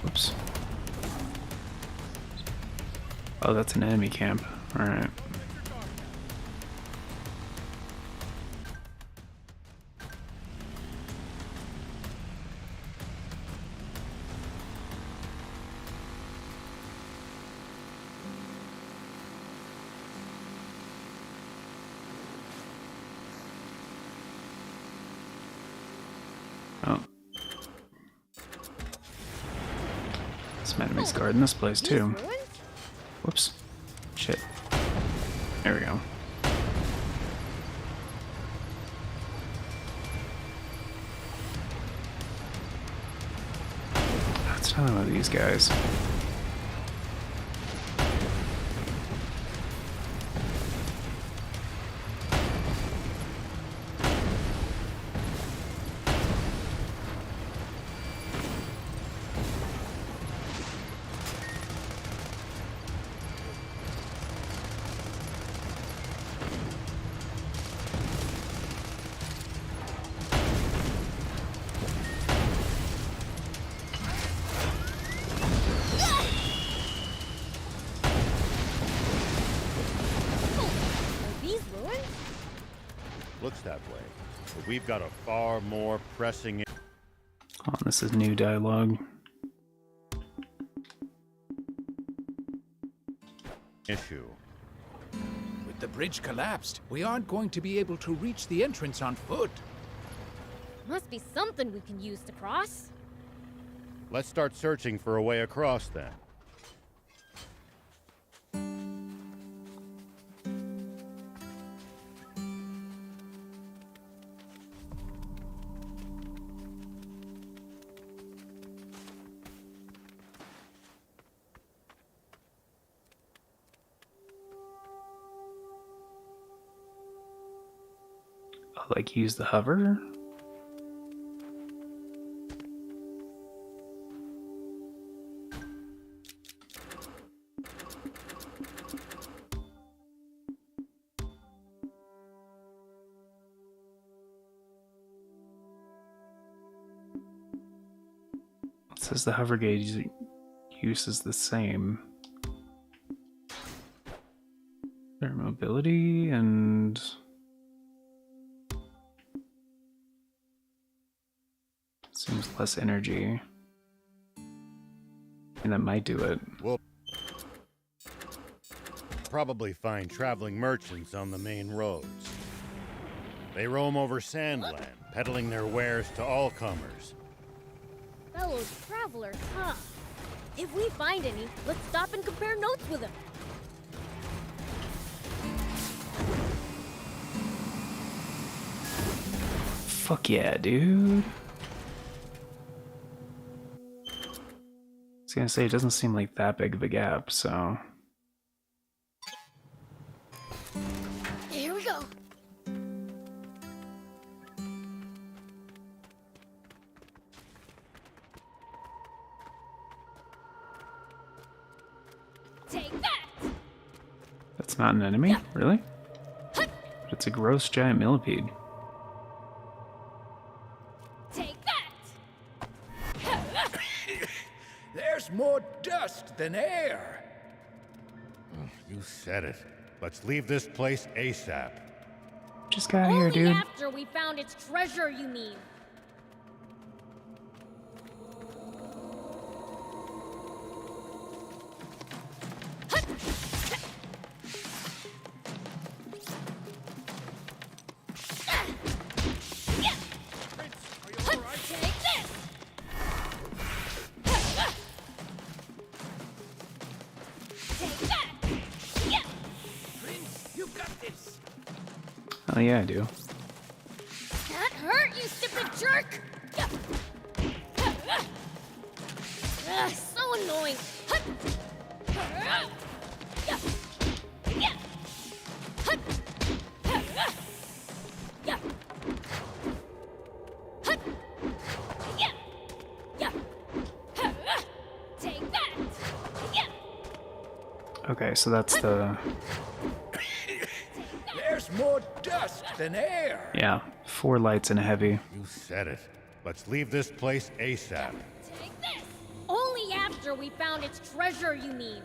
Oops. Oh, that's an enemy camp. Alright. Oh. Some enemies guarding this place These too. ruins? Whoops. Shit. There we go. That's another one of these guys. Are these ruins? Looks that way. But we've got a far more pressing Oh, this is new dialogue. issue. With the bridge collapsed, we aren't going to be able to reach the entrance on foot. Must be something we can use to cross. Let's start searching for a way across then. Oh, like use the hover? It says the hover gauge use is the same. Their mobility and seems less energy. And that might do it. We'll probably find traveling merchants on the main roads. They roam over Sandland, peddling their wares to all comers. Fellow travelers, huh? If we find any, let's stop and compare notes with them. Fuck yeah, dude. I was gonna say, it doesn't seem like that big of a gap, so. Here we go. Take that! That's not an enemy? Really? But it's a gross giant millipede. Take that! dust than air. You said it. Let's leave this place ASAP. Just got here, Only dude. after we found its treasure, you mean? Oh yeah, I do. That hurt, you stupid jerk! So annoying. Take that! Okay, so that's the... There's more dust than air. Yeah, 4 lights and a heavy. You said it. Let's leave this place ASAP. Take this! Only after we found its treasure, you mean?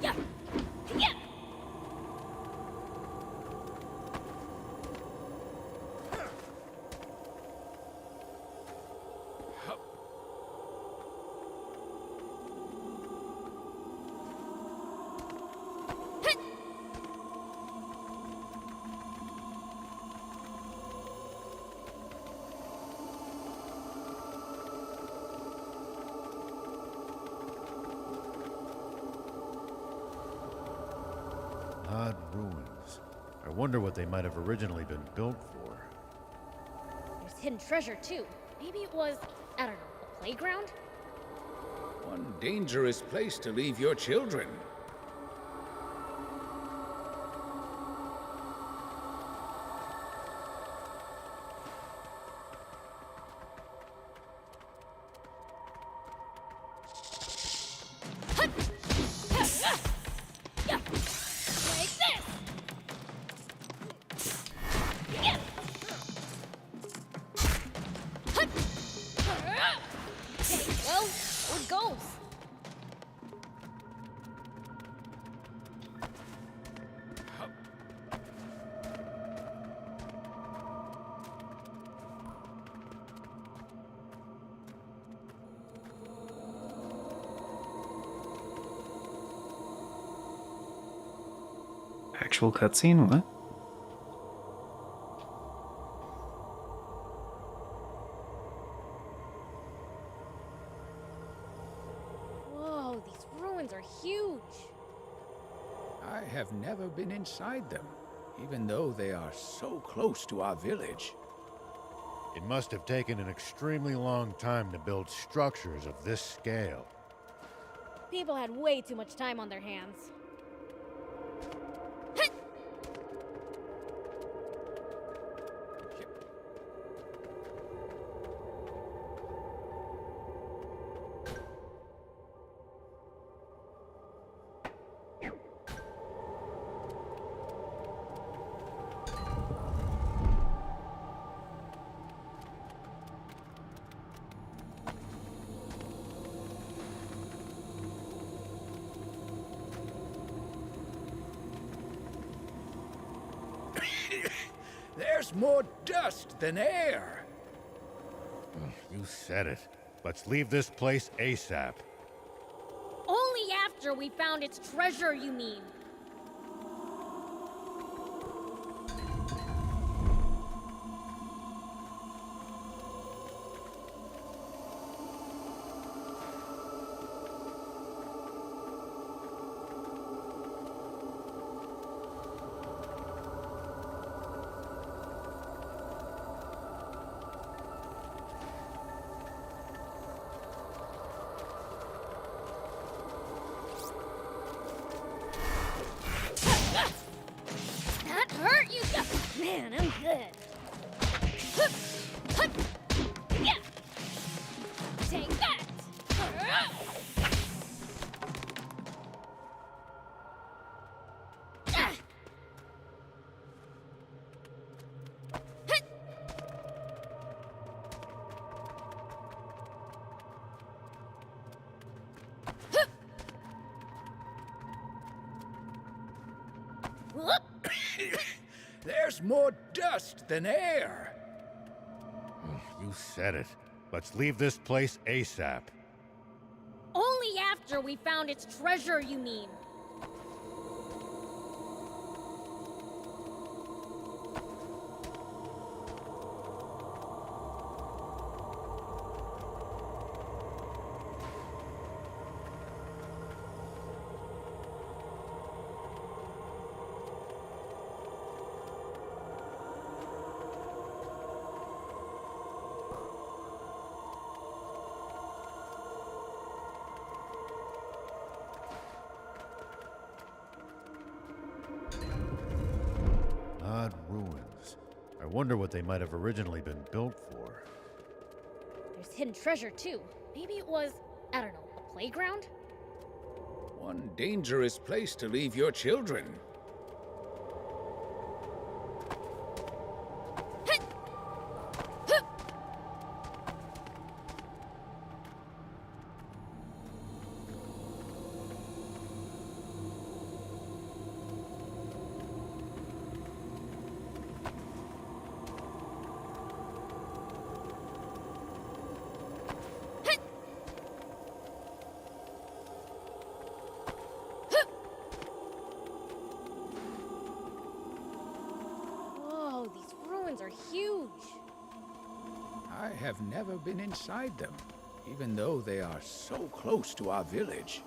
Yeah. Yeah. Odd ruins. I wonder what they might have originally been built for. There's hidden treasure, too. Maybe it was, I don't know, a playground? One dangerous place to leave your children. Take this! Okay, well, it goes. Actual cutscene? What? Whoa, these ruins are huge. I have never been inside them, even though they are so close to our village. It must have taken an extremely long time to build structures of this scale. People had way too much time on their hands. There's more dust than air. You said it. Let's leave this place ASAP. Only after we found its treasure, you mean? That hurt, you man, I'm good. Take that! There's more dust than air. You said it. Let's leave this place ASAP. Only after we found its treasure, you mean? Odd ruins. I wonder what they might have originally been built for. There's hidden treasure, too. Maybe it was, I don't know, a playground? One dangerous place to leave your children. Whoa, these ruins are huge. I have never been inside them, even though they are so close to our village.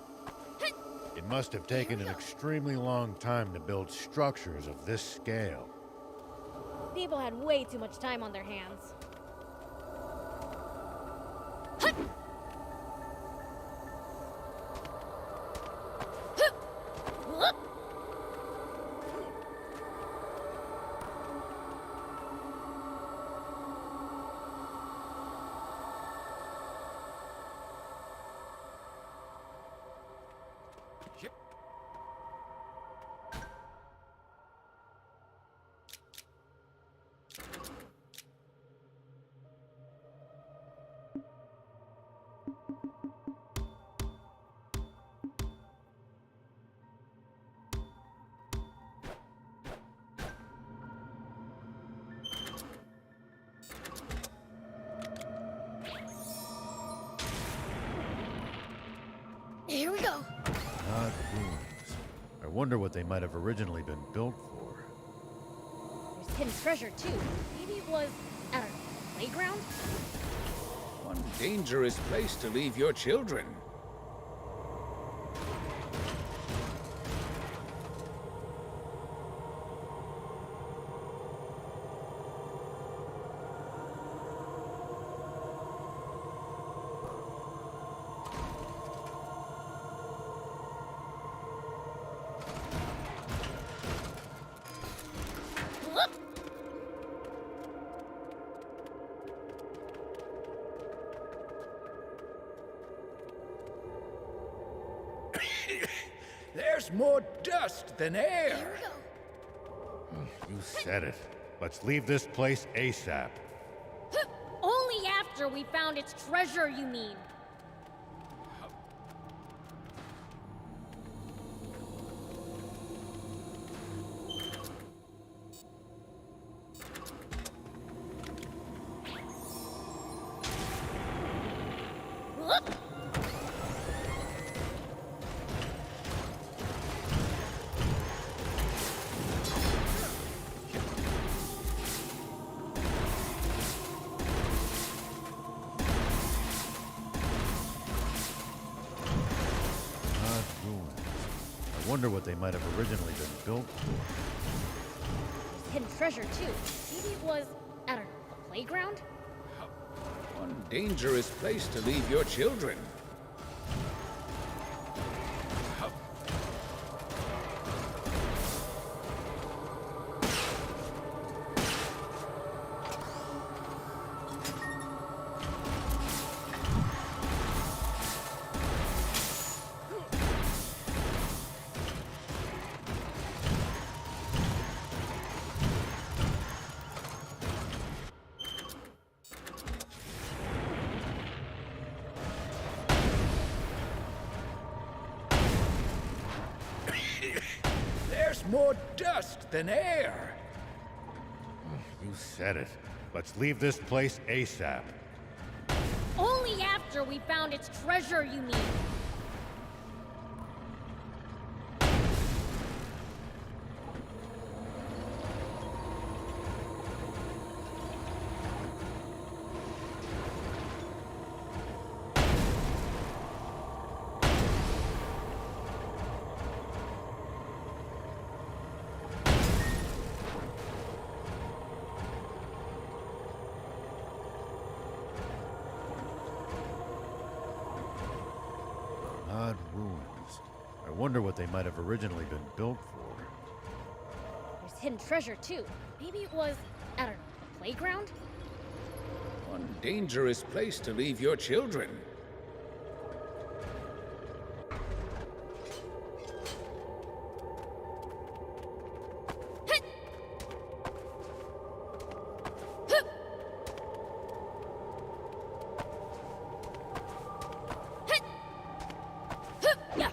It must have taken an extremely long time to build structures of this scale. People had way too much time on their hands. Here we go. Odd ruins. I wonder what they might have originally been built for. There's hidden treasure, too. Maybe it was, I don't know, a playground? One dangerous place to leave your children. There's more dust than air. Here we go. You said it. Let's leave this place ASAP. Only after we found its treasure, you mean? Odd ruins. I wonder what they might have originally been built for. There's hidden treasure, too. Maybe it was, I don't know, a playground? One dangerous place to leave your children. more dust than air. You said it. Let's leave this place ASAP. Only after we found its treasure, you mean? Odd ruins. I wonder what they might have originally been built for. There's hidden treasure, too. Maybe it was, I don't know, a playground? One dangerous place to leave your children. Yeah.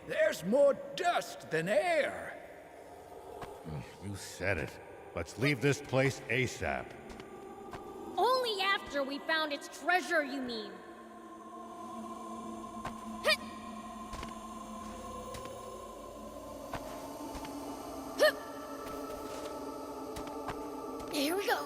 There's more dust than air. You said it. Let's leave this place ASAP. Only after we found its treasure, you mean? Here we go.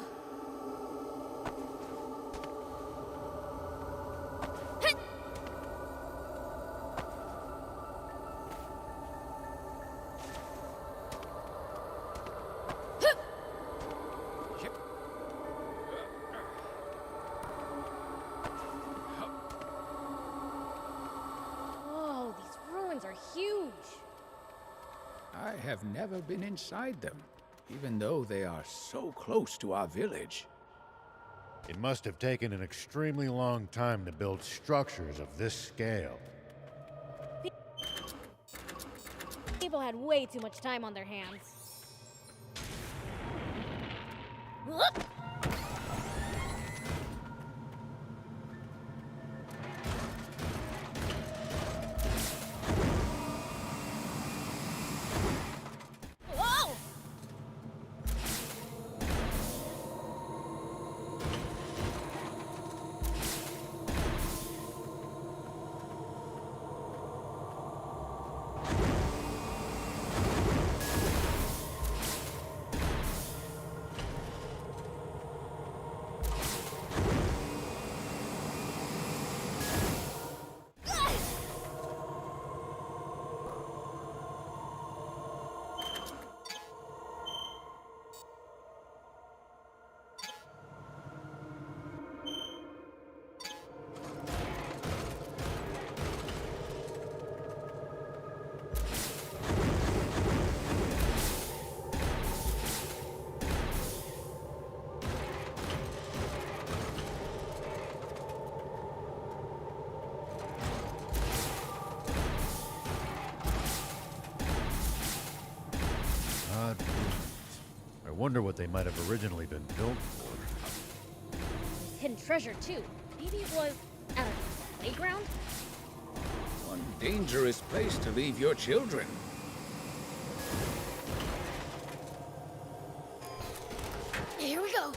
Whoa, these ruins are huge. I have never been inside them, even though they are so close to our village. It must have taken an extremely long time to build structures of this scale. People had way too much time on their hands. Whoop! Whoa! Odd ruins. I wonder what they might have originally been built for. There's hidden treasure, too. Maybe it was, I don't know, a playground? One dangerous place to leave your children. Here we go.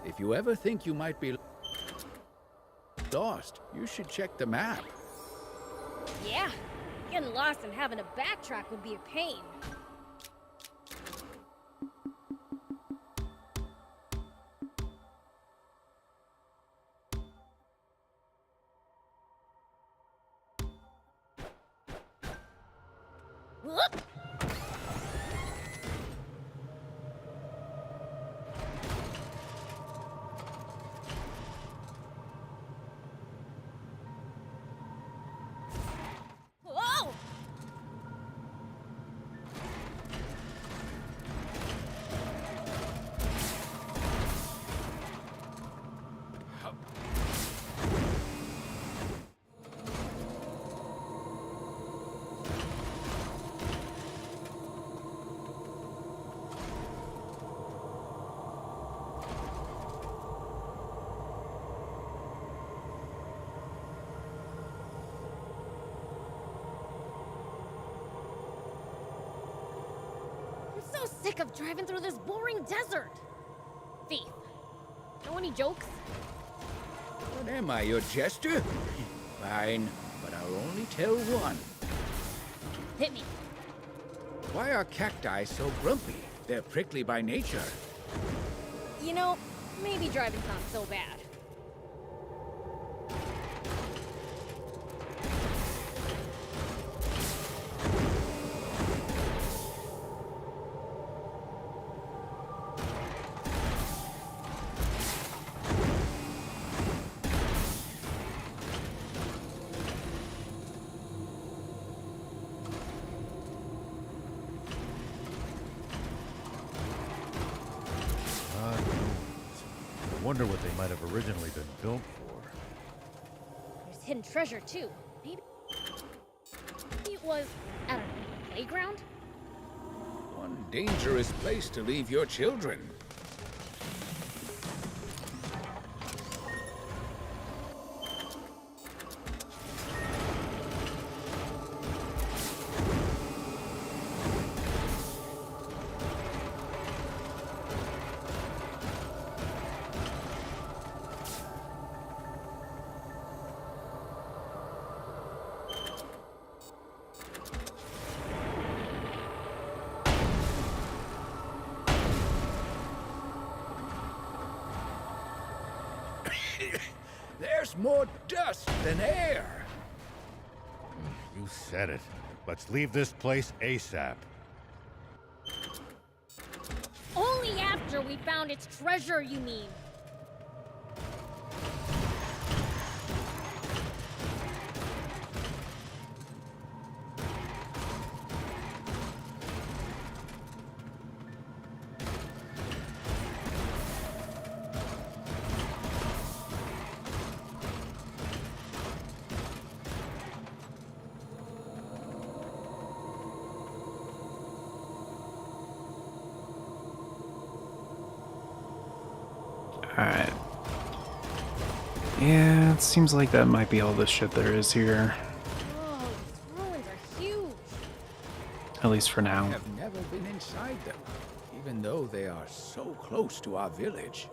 If you ever think you might be lost, you should check the map. Yeah, getting lost and having to backtrack would be a pain. Whoop! sick of driving through this boring desert. Thief, know any jokes? What am I, your jester? Fine, but I'll only tell one. Hit me. Why are cacti so grumpy? They're prickly by nature. You know, maybe driving's not so bad. I wonder what they might have originally been built for. There's hidden treasure too. Maybe it was, I don't know, a playground? One dangerous place to leave your children. There's more dust than air. You said it. Let's leave this place ASAP. Only after we found its treasure, you mean? Alright. Yeah, it seems like that might be all the shit there is here. Oh, these ruins are huge. At least for I now. have never been inside them, even though they are so close to our village.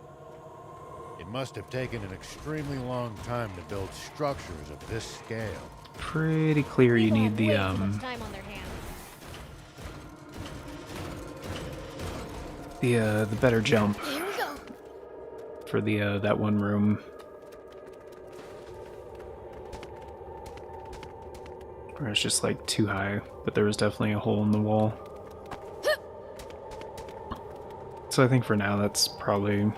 It must have taken an extremely long time to build structures of this scale. Pretty clear you People need have the way too much time on their hands. the better jump Here we go. for the that one room. Where it's just like too high, but there was definitely a hole in the wall. So I think for now that's probably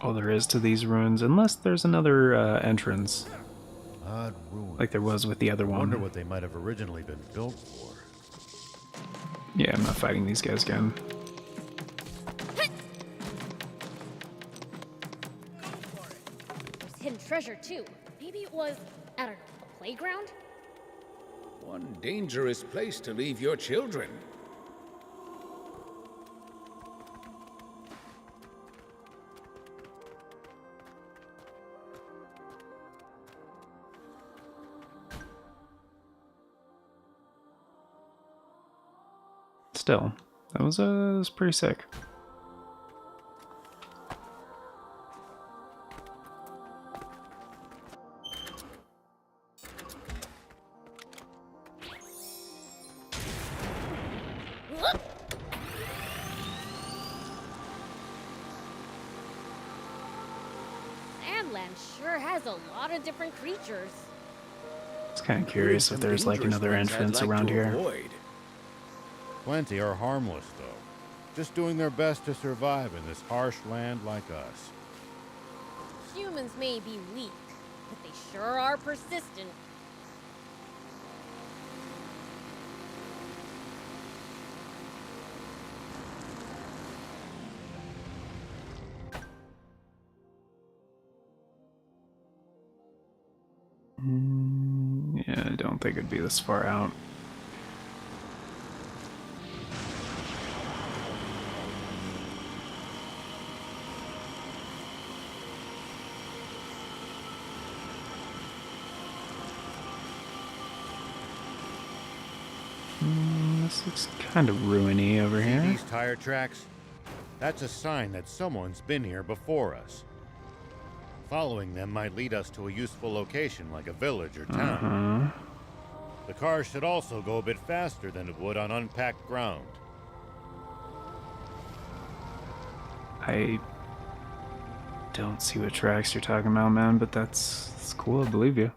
all there is to these ruins, unless there's another entrance, Odd ruins. like there was with the other I one. wonder what they might have originally been built for. Yeah, I'm not fighting these guys again. There's hidden treasure too. Maybe it was, I don't know, a playground? One dangerous place to leave your children. Still, that was pretty sick. Whoop! Sandland sure has a lot of different creatures. It's kind of curious if Some there's like dangerous another ones I'd entrance like around to here. avoid. Plenty are harmless, though. Just doing their best to survive in this harsh land like us. Humans may be weak, but they sure are persistent. Yeah, I don't think it'd be this far out. looks kind of ruiny over See here. these tire tracks? That's a sign that someone's been here before us. Following them might lead us to a useful location like a village or town. The car should also go a bit faster than it would on unpacked ground. I don't see what tracks you're talking about, man, but that's cool, I believe you.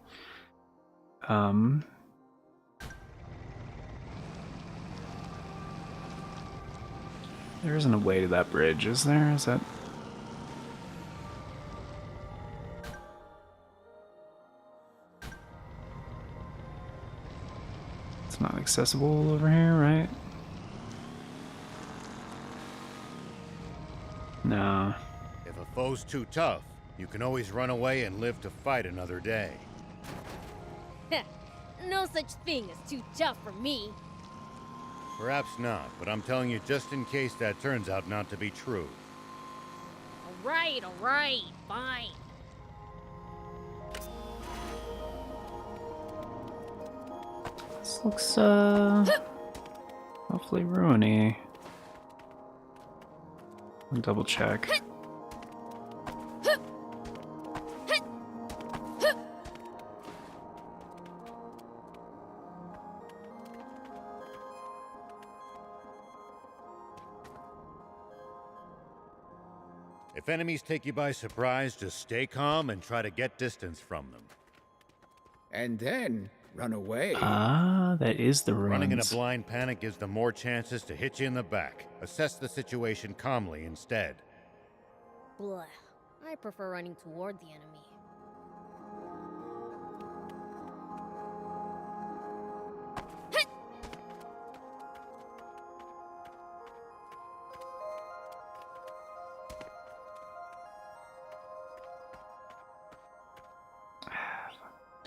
There isn't a way to that bridge, is there? Is that... It's not accessible over here, right? No. If a foe's too tough, you can always run away and live to fight another day. No such thing as too tough for me. Perhaps not, but I'm telling you just in case that turns out not to be true. Alright, fine. This looks, awfully ruiny. I'll double check. If enemies take you by surprise, just stay calm and try to get distance from them. And then run away. Ah, that is the ruins. Running in a blind panic gives them more chances to hit you in the back. Assess the situation calmly instead. Blah. I prefer running toward the enemy.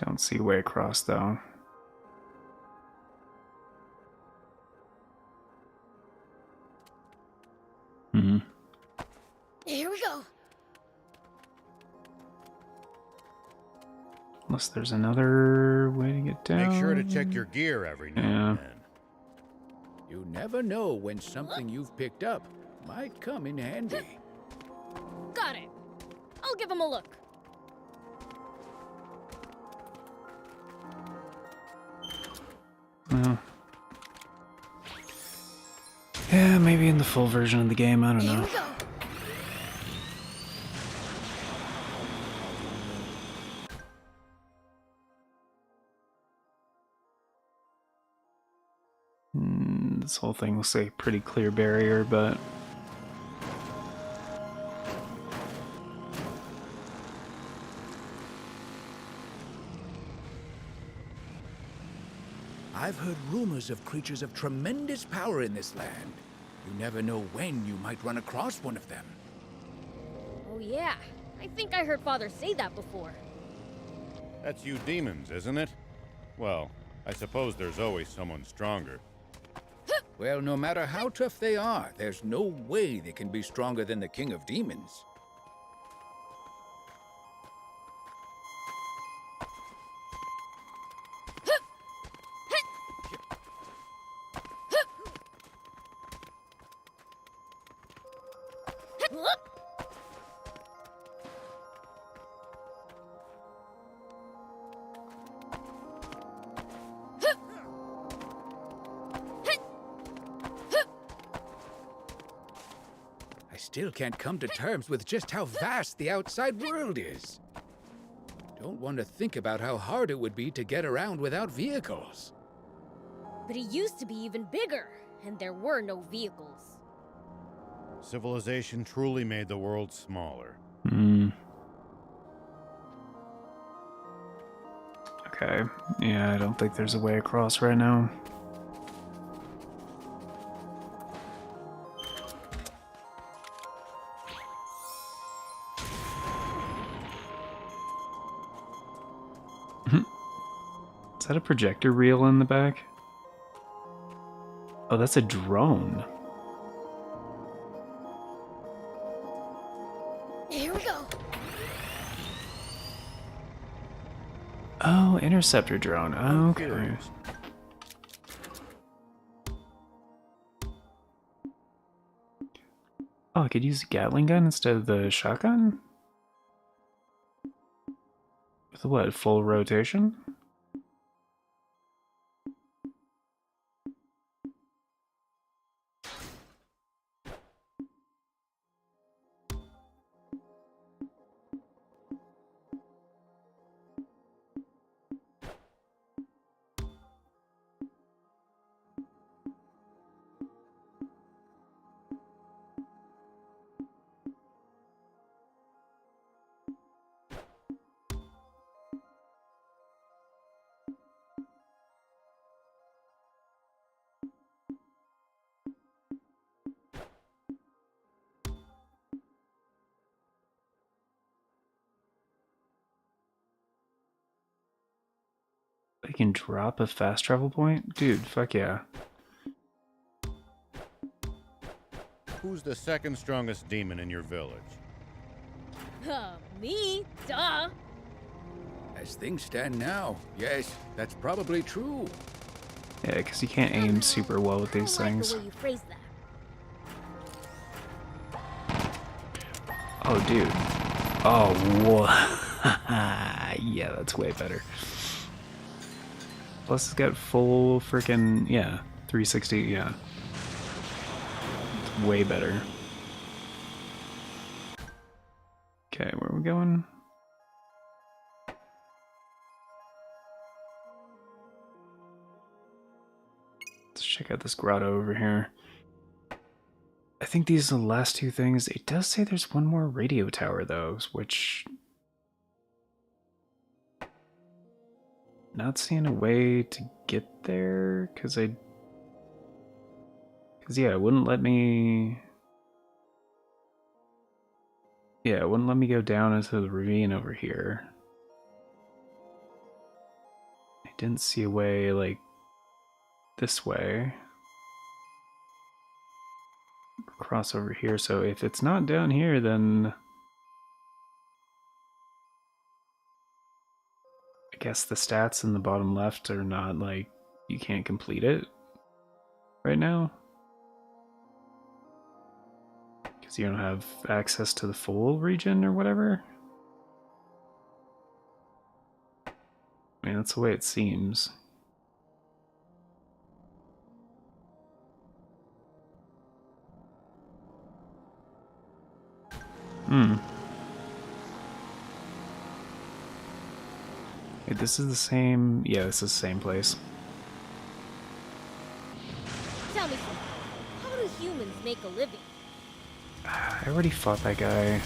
Don't see a way across, though. Here we go. Unless there's another way to get down. Make sure to check your gear every now and then. You never know when something you've picked up might come in handy. Got it. I'll give him a look. Well, yeah, maybe in the full version of the game, I don't Here know. we go. This whole thing looks like a pretty clear barrier, but... I've heard rumors of creatures of tremendous power in this land. You never know when you might run across one of them. Oh yeah, I think I heard Father say that before. That's you demons, isn't it? Well, I suppose there's always someone stronger. Well, no matter how tough they are, there's no way they can be stronger than the King of Demons. I still can't come to terms with just how vast the outside world is. Don't want to think about how hard it would be to get around without vehicles. But it used to be even bigger, and there were no vehicles. Civilization truly made the world smaller. Okay. Yeah, I don't think there's a way across right now. Is that a projector reel in the back? Oh, that's a drone. Here we go. Oh, interceptor drone. Okay. Oh, I could use a Gatling gun instead of the shotgun? With what, full rotation? I can drop a fast travel point? Dude, fuck yeah. Who's the second strongest demon in your village? Me? Duh! As things stand now, yes, that's probably true. Yeah, because you can't aim super well with these I don't things. like the way you phrase that. Oh, dude. Oh, whoa. Yeah, that's way better. Plus, it's got full freaking, yeah, 360, yeah. It's way better. Okay, where are we going? Let's check out this grotto over here. I think these are the last two things. It does say there's one more radio tower, though, which... Not seeing a way to get there, because yeah, it wouldn't let me... Yeah, it wouldn't let me go down into the ravine over here. I didn't see a way, like, this way. Cross over here, so if it's not down here, then... I guess the stats in the bottom left are not, like, you can't complete it right now. Because you don't have access to the full region or whatever. I mean, that's the way it seems. Wait, this is the same... Yeah, this is the same place. Tell me something. How do humans make a living? I already fought that guy.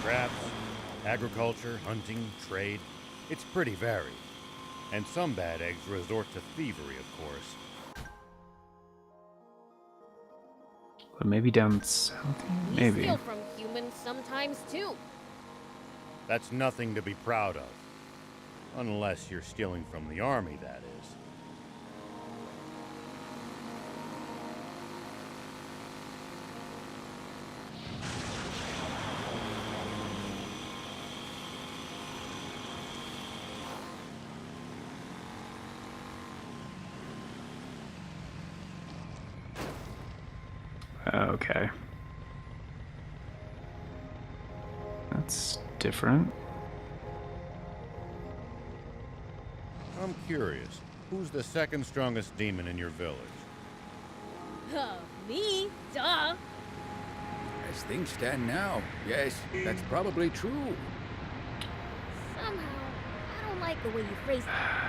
Crafts, agriculture, hunting, trade. It's pretty varied. And some bad eggs resort to thievery, of course. But maybe down south here? We Maybe. steal from humans sometimes too. That's nothing to be proud of. Unless you're stealing from the army, that is. Okay. That's different. I'm curious. Who's the second strongest demon in your village? Me? Duh! As things stand now, yes, that's probably true. Somehow, I don't like the way you phrase that.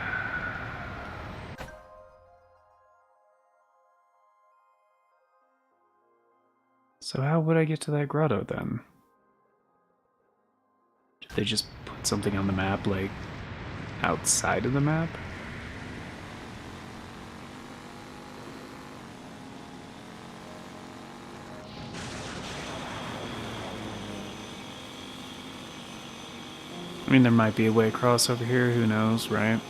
So how would I get to that grotto then? Did they just put something on the map, like, outside of the map? I mean, there might be a way across over here, who knows, right?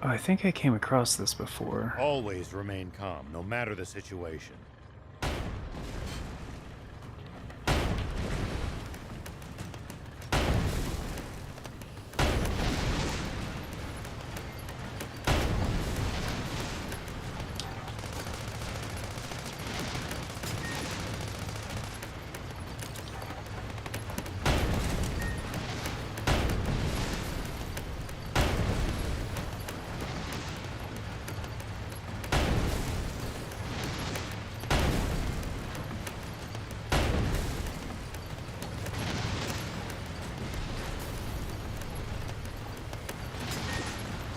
Oh, I think I came across this before. Always remain calm, no matter the situation.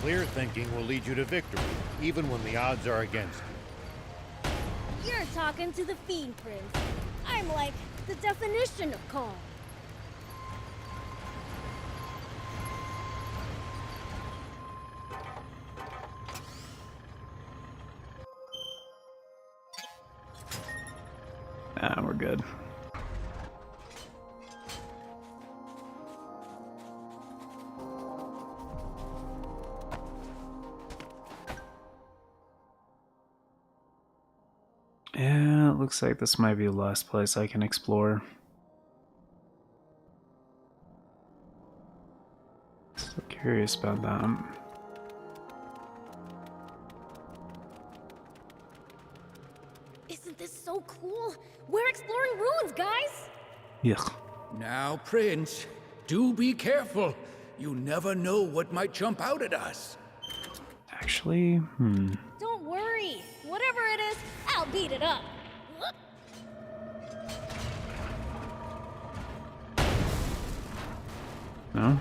Clear thinking will lead you to victory, even when the odds are against you. You're talking to the Fiend Prince. I'm like the definition of calm. Ah, we're good. Yeah, it looks like this might be the last place I can explore. So curious about that. Isn't this so cool? We're exploring ruins, guys! Yuck. Now, Prince, do be careful. You never know what might jump out at us. Actually, Don't worry. Whatever it is, I'll beat it up. Whoop. No?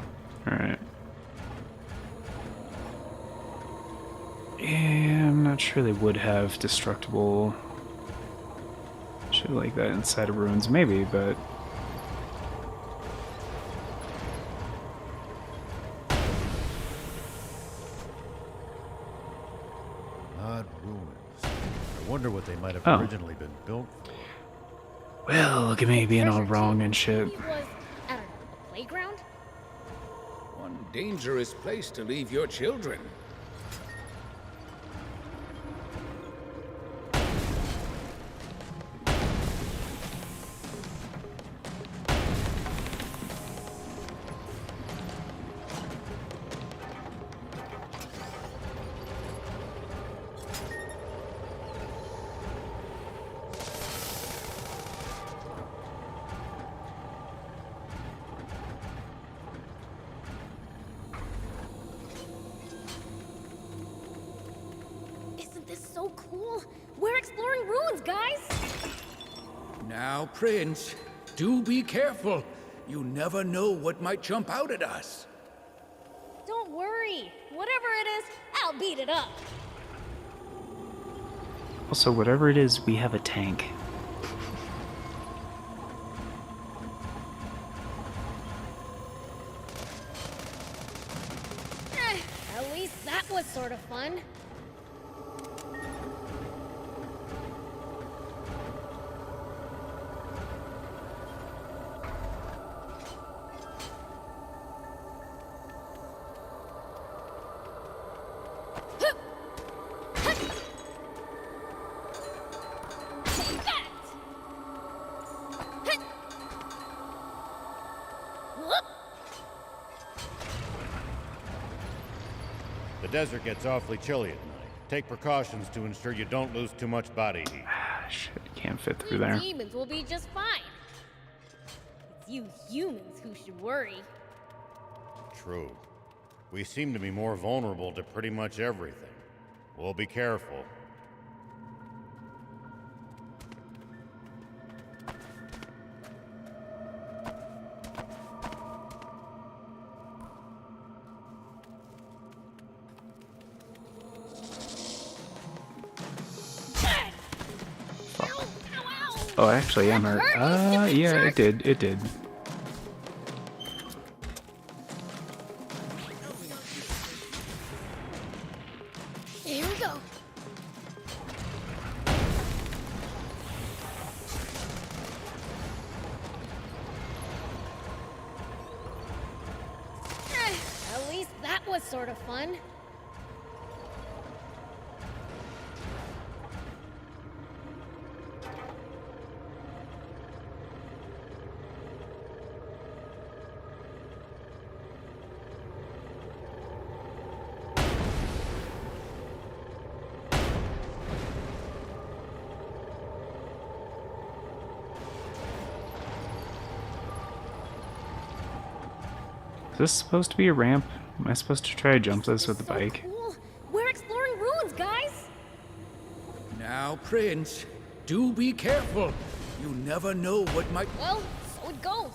Alright. Yeah, I'm not sure they would have destructible shit like that inside of ruins. Maybe, but... Odd ruins. I wonder what they might have Oh. originally been built for. Well, look at me being all Treasure wrong chest. and shit. It was, I don't know, a playground? One dangerous place to leave your children. Isn't this so cool? We're exploring ruins, guys! Now, Prince, do be careful. You never know what might jump out at us. Don't worry. Whatever it is, I'll beat it up. Also, whatever it is, we have a tank. At least that was sort of fun. Take that! Whoop! The desert gets awfully chilly at night. Take precautions to ensure you don't lose too much body heat. Ah, shit, can't fit through You there. demons will be just fine. It's you humans who should worry. True. We seem to be more vulnerable to pretty much everything. We'll be careful. Ow, ow. Oh, actually, I'm hurt. Yeah, it did. It did. Here we go. At least that was sort of fun. Is this supposed to be a ramp? Am I supposed to try to jump this with the So bike? cool. We're exploring ruins, guys. Now, Prince, do be careful. You never know what might... Well, so it goes.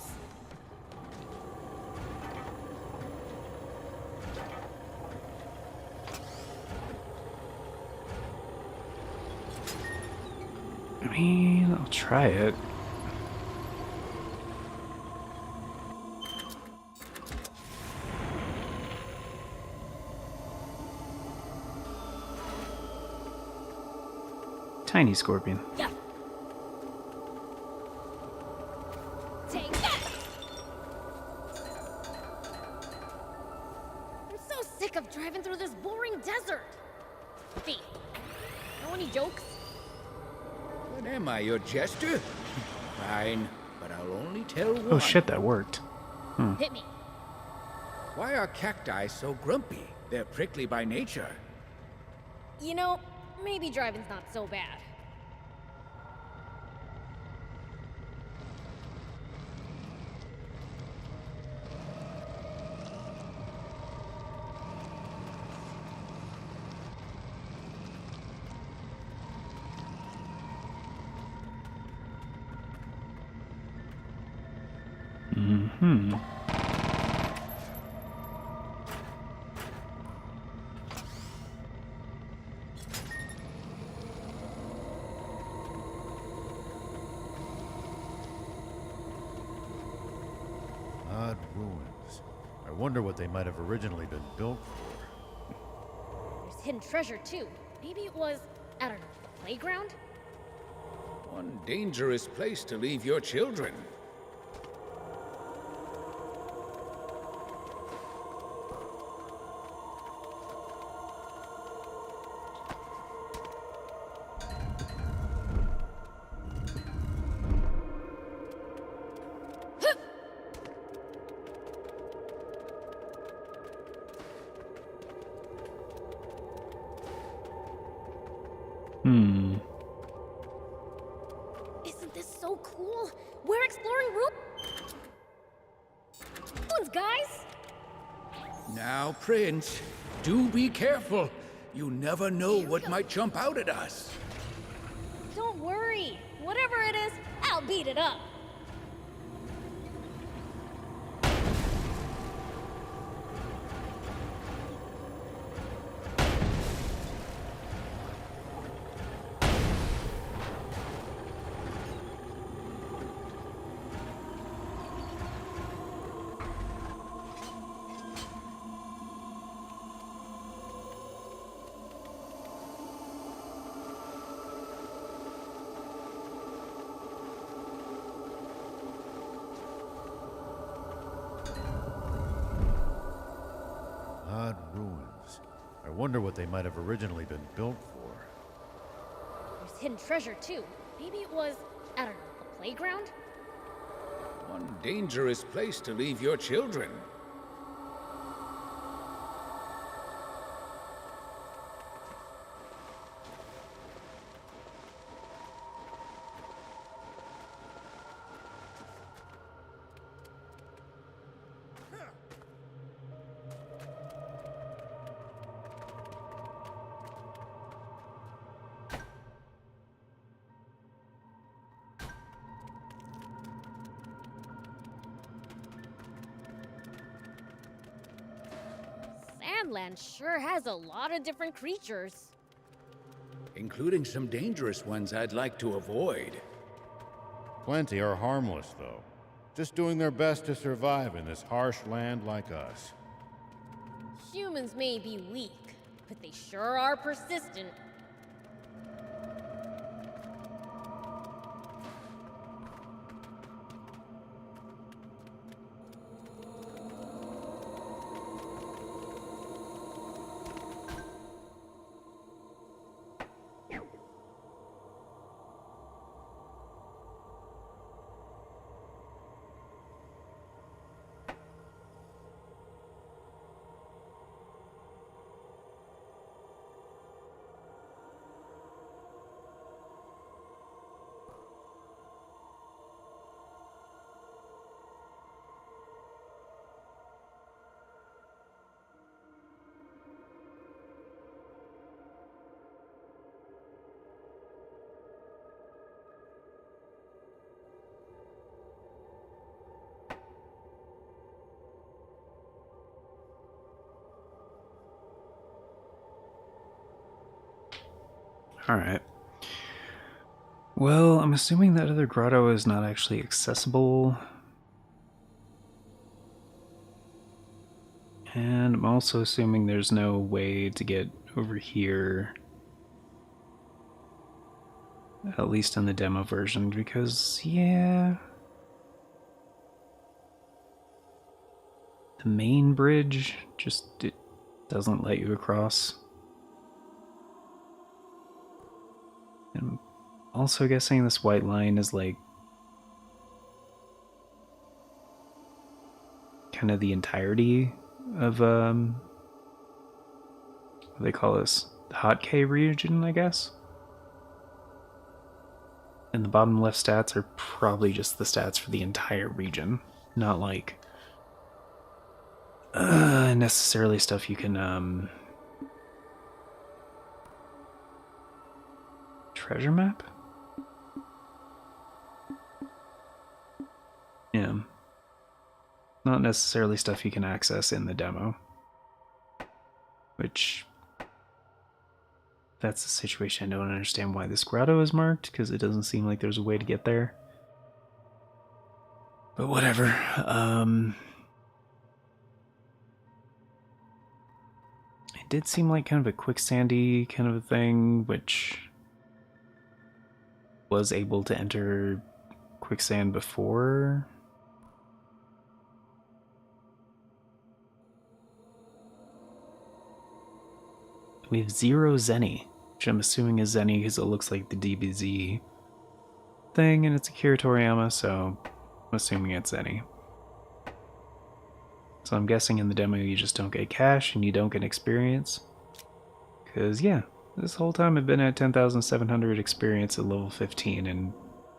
I mean, I'll try it. Tiny scorpion. Yeah. Take that! I'm so sick of driving through this boring desert. Hey, know any jokes? What am I, your jester? Fine, but I'll only tell one. Oh shit, that worked. Hit me. Why are cacti so grumpy? They're prickly by nature. You know, maybe driving's not so bad. Mm-hmm. Odd ruins. I wonder what they might have originally been built for. There's hidden treasure too. Maybe it was, I don't know, the playground? One dangerous place to leave your children. Hmm. Isn't this so cool? We're exploring ruins, guys! Now, Prince, do be careful. You never know what might jump out at us. Don't worry. Whatever it is, I'll beat it up. Odd ruins. I wonder what they might have originally been built for. There's hidden treasure too. Maybe it was, I don't know, a playground? One dangerous place to leave your children. Sandland sure has a lot of different creatures. Including some dangerous ones I'd like to avoid. Plenty are harmless, though. Just doing their best to survive in this harsh land like us. Humans may be weak, but they sure are persistent. Alright. Well, I'm assuming that other grotto is not actually accessible. And I'm also assuming there's no way to get over here, at least in the demo version, because, yeah, the main bridge just it doesn't let you across. And I'm also guessing this white line is like kind of the entirety of what do they call this? The hot K region, I guess. And the bottom left stats are probably just the stats for the entire region, not like necessarily stuff you can treasure map? Yeah. Not necessarily stuff you can access in the demo. Which, that's the situation. I don't understand why this grotto is marked, because it doesn't seem like there's a way to get there. But whatever. It did seem like kind of a quicksandy kind of a thing, which was able to enter quicksand before. We have 0 Zenny, which I'm assuming is Zenny because it looks like the DBZ thing, and it's a Kira Toriyama, so I'm assuming it's Zenny. So I'm guessing in the demo you just don't get cash and you don't get experience. Because, yeah, this whole time I've been at 10,700 experience at level 15, and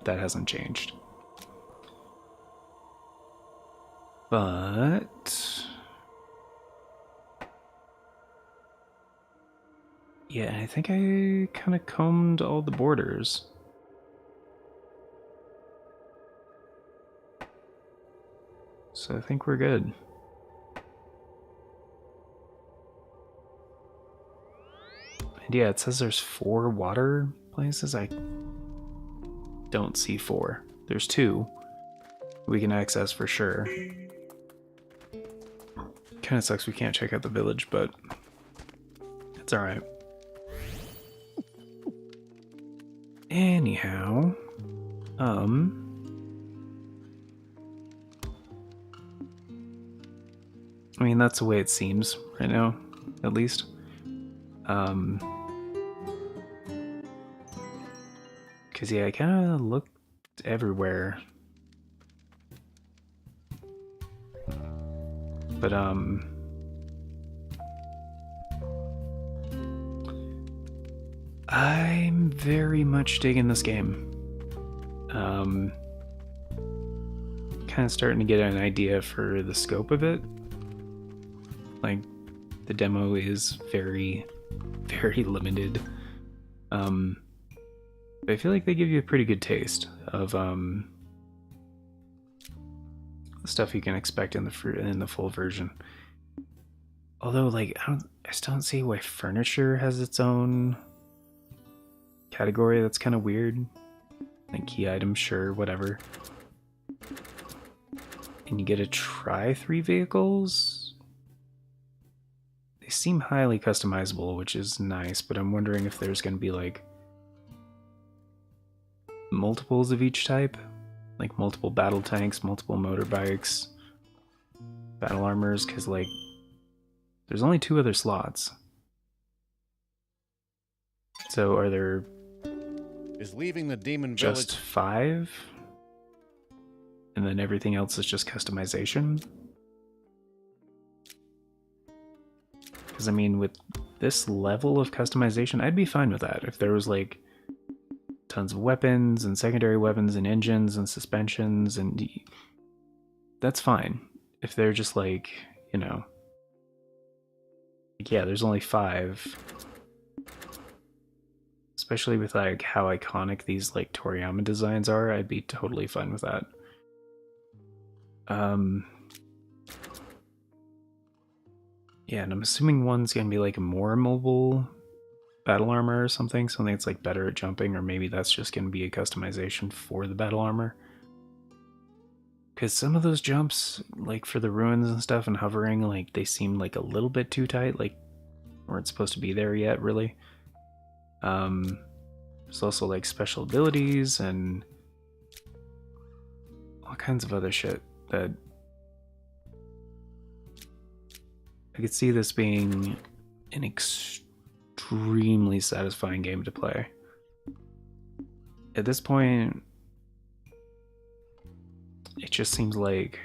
that hasn't changed. But yeah, I think I kind of combed all the borders. So I think we're good. And yeah, it says there's 4 water places. I don't see 4. There's 2 we can access for sure. Kind of sucks we can't check out the village, but it's alright. Anyhow, I mean, that's the way it seems right now, at least. Because, yeah, I kind of looked everywhere. But, I'm very much digging this game. Kind of starting to get an idea for the scope of it. Like, the demo is very, very limited. But I feel like they give you a pretty good taste of the stuff you can expect in the full version. Although, like, I still don't see why furniture has its own category. That's kind of weird. Like, key items, sure, whatever. And you get to try 3 vehicles? They seem highly customizable, which is nice, but I'm wondering if there's going to be, like, multiples of each type? Like, multiple battle tanks, multiple motorbikes, battle armors, because, like, there's only 2 other slots. So are there Is leaving the demon just village 5? And then everything else is just customization? Because, I mean, with this level of customization, I'd be fine with that. If there was, like, tons of weapons and secondary weapons and engines and suspensions, and that's fine. If they're just, like, you know, like, yeah, there's only 5. Especially with, like, how iconic these, like, Toriyama designs are, I'd be totally fine with that. Yeah, and I'm assuming one's gonna be, like, more mobile battle armor or something that's like better at jumping, or maybe that's just going to be a customization for the battle armor. Because some of those jumps, like for the ruins and stuff and hovering, like they seem like a little bit too tight, like weren't supposed to be there yet, really. There's also like special abilities and all kinds of other shit that I could see this being an extremely satisfying game to play. At this point, it just seems like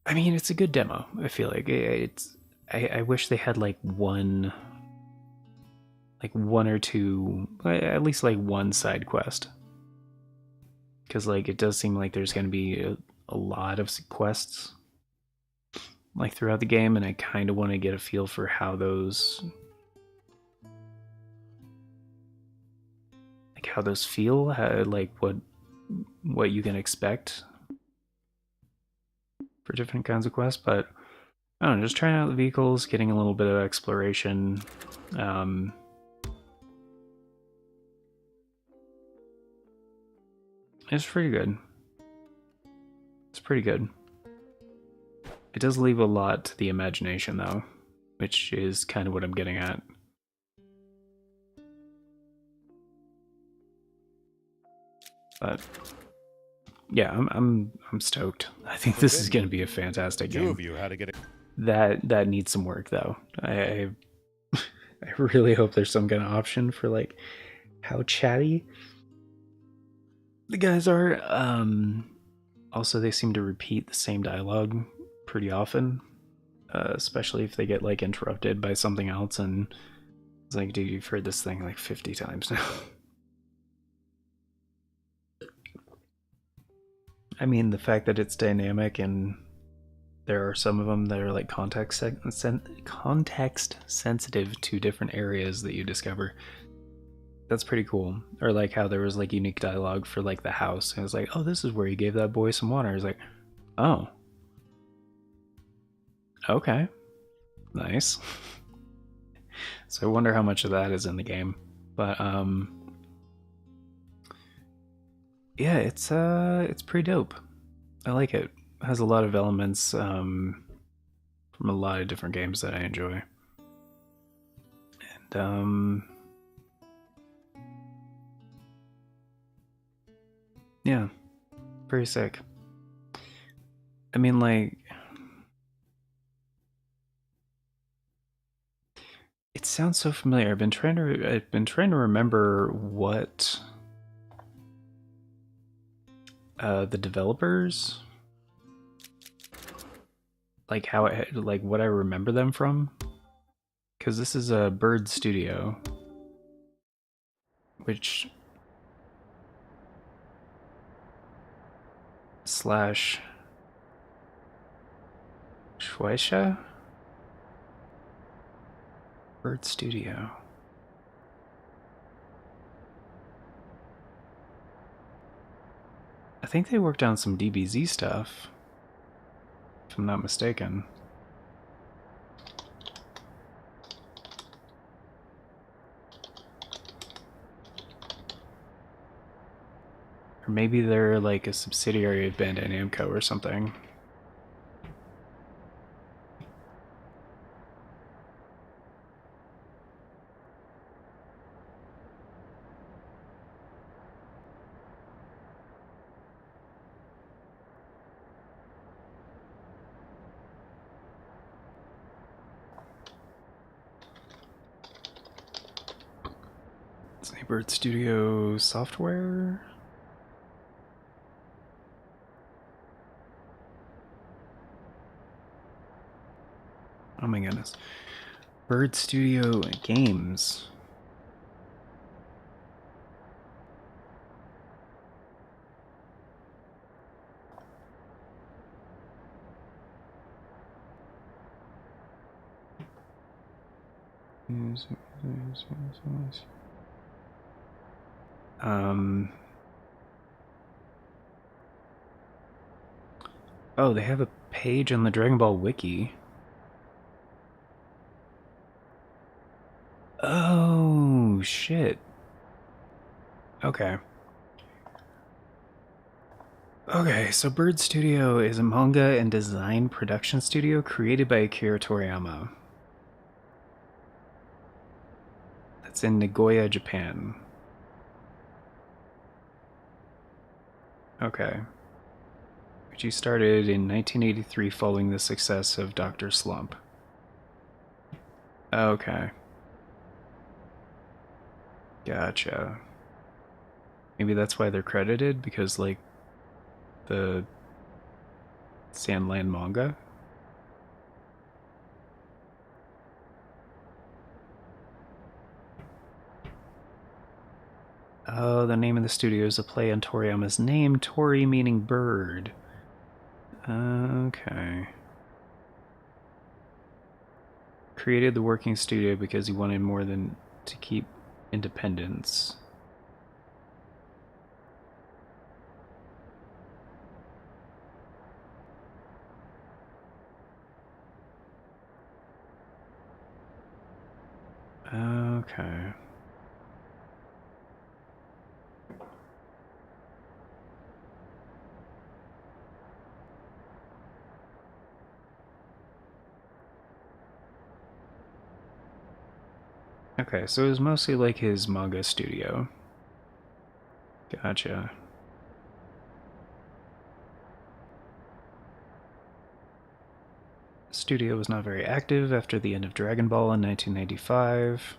I mean, it's a good demo. I feel like it's. I wish they had like one or two, at least like one side quest, because like it does seem like there's going to be a lot of quests like throughout the game, and I kind of want to get a feel for how those feel, like what you can expect for different kinds of quests. But I don't know, just trying out the vehicles, getting a little bit of exploration. It's pretty good. It's pretty good. It does leave a lot to the imagination, though, which is kind of what I'm getting at. But yeah, I'm stoked. I think this is going to be a fantastic game. Two of you had to get it. That needs some work, though. I really hope there's some kind of option for like how chatty the guys are. Also, they seem to repeat the same dialogue pretty often, especially if they get like interrupted by something else, and it's like, dude, you've heard this thing like 50 times now. I mean, the fact that it's dynamic and there are some of them that are like context sensitive to different areas that you discover. That's pretty cool. Or like how there was like unique dialogue for like the house. And it was like, oh, this is where you gave that boy some water. It's like, oh, okay, nice. So I wonder how much of that is in the game. But yeah, it's pretty dope. I like it. It has a lot of elements from a lot of different games that I enjoy. And yeah, pretty sick. I mean, like, it sounds so familiar. I've been trying to remember what the developers, like how it, like what I remember them from, because this is a Bird Studio, which slash Shueisha Bird Studio. I think they worked on some DBZ stuff, if I'm not mistaken. Or maybe they're like a subsidiary of Bandai Namco or something. Bird Studio software? Oh my goodness. Bird Studio Games. Um Oh, they have a page on the Dragon Ball Wiki. Oh, shit. Okay. Okay, so Bird Studio is a manga and design production studio created by Akira Toriyama. That's in Nagoya, Japan. Okay. Which he started in 1983 following the success of Dr. Slump. Okay. Gotcha. Maybe that's why they're credited, because, like, the Sandland manga? Oh, the name of the studio is a play on Toriyama's name, Tori meaning bird. Okay. Created the working studio because he wanted more than to keep independence. Okay. Okay, so it was mostly like his manga studio. Gotcha. The studio was not very active after the end of Dragon Ball in 1995.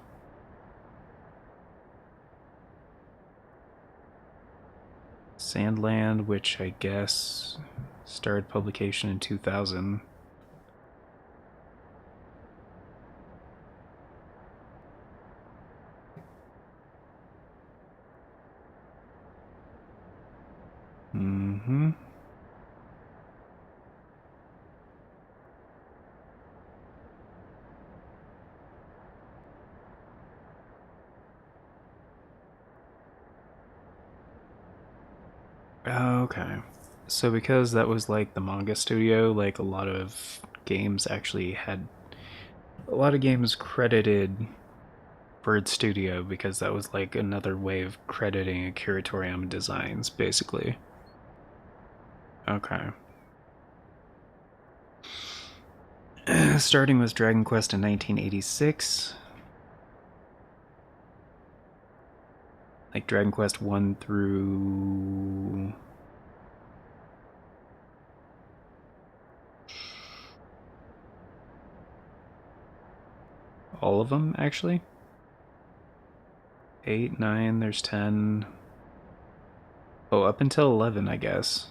Sandland, which I guess started publication in 2000. Mm-hmm. Okay. So because that was like the manga studio, like a lot of games actually had a lot of games credited Bird Studio because that was like another way of crediting Akira Toriyama designs, basically. Okay. Starting with Dragon Quest in 1986. Like Dragon Quest 1 through... all of them, actually. 8, 9, there's 10. Oh, up until 11, I guess.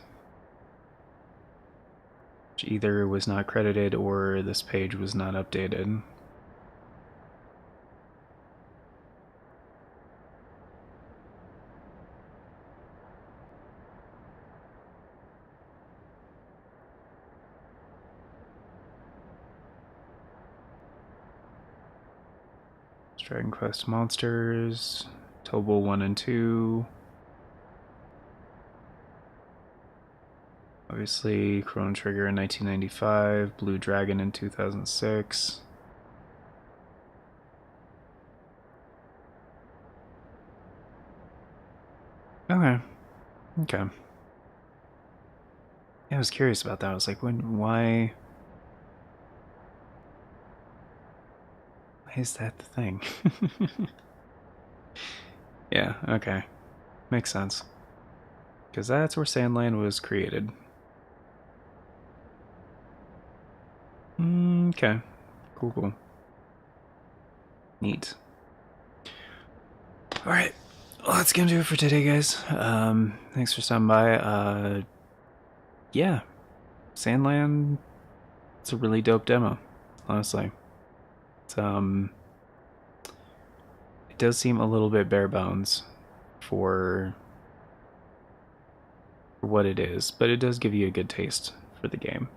Which either was not credited or this page was not updated. Dragon Quest Monsters, Tobal 1 and 2. Obviously, Chrono Trigger in 1995, Blue Dragon in 2006. Okay. Okay. Yeah, I was curious about that. I was like, why is that the thing? Yeah, okay. Makes sense. Because that's where Sandland was created. Okay. Cool, cool. Neat. Alright. Well, that's gonna do it for today, guys. Thanks for stopping by. Yeah. Sandland, it's a really dope demo, honestly. It's, it does seem a little bit bare bones for what it is, but it does give you a good taste for the game.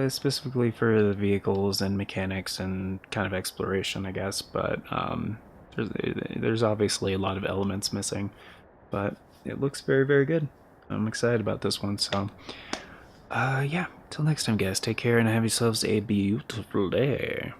Specifically for the vehicles and mechanics and kind of exploration, I guess, but there's obviously a lot of elements missing, but it looks very, very good. I'm excited about this one, so Yeah. Till next time, guys. Take care and have yourselves a beautiful day.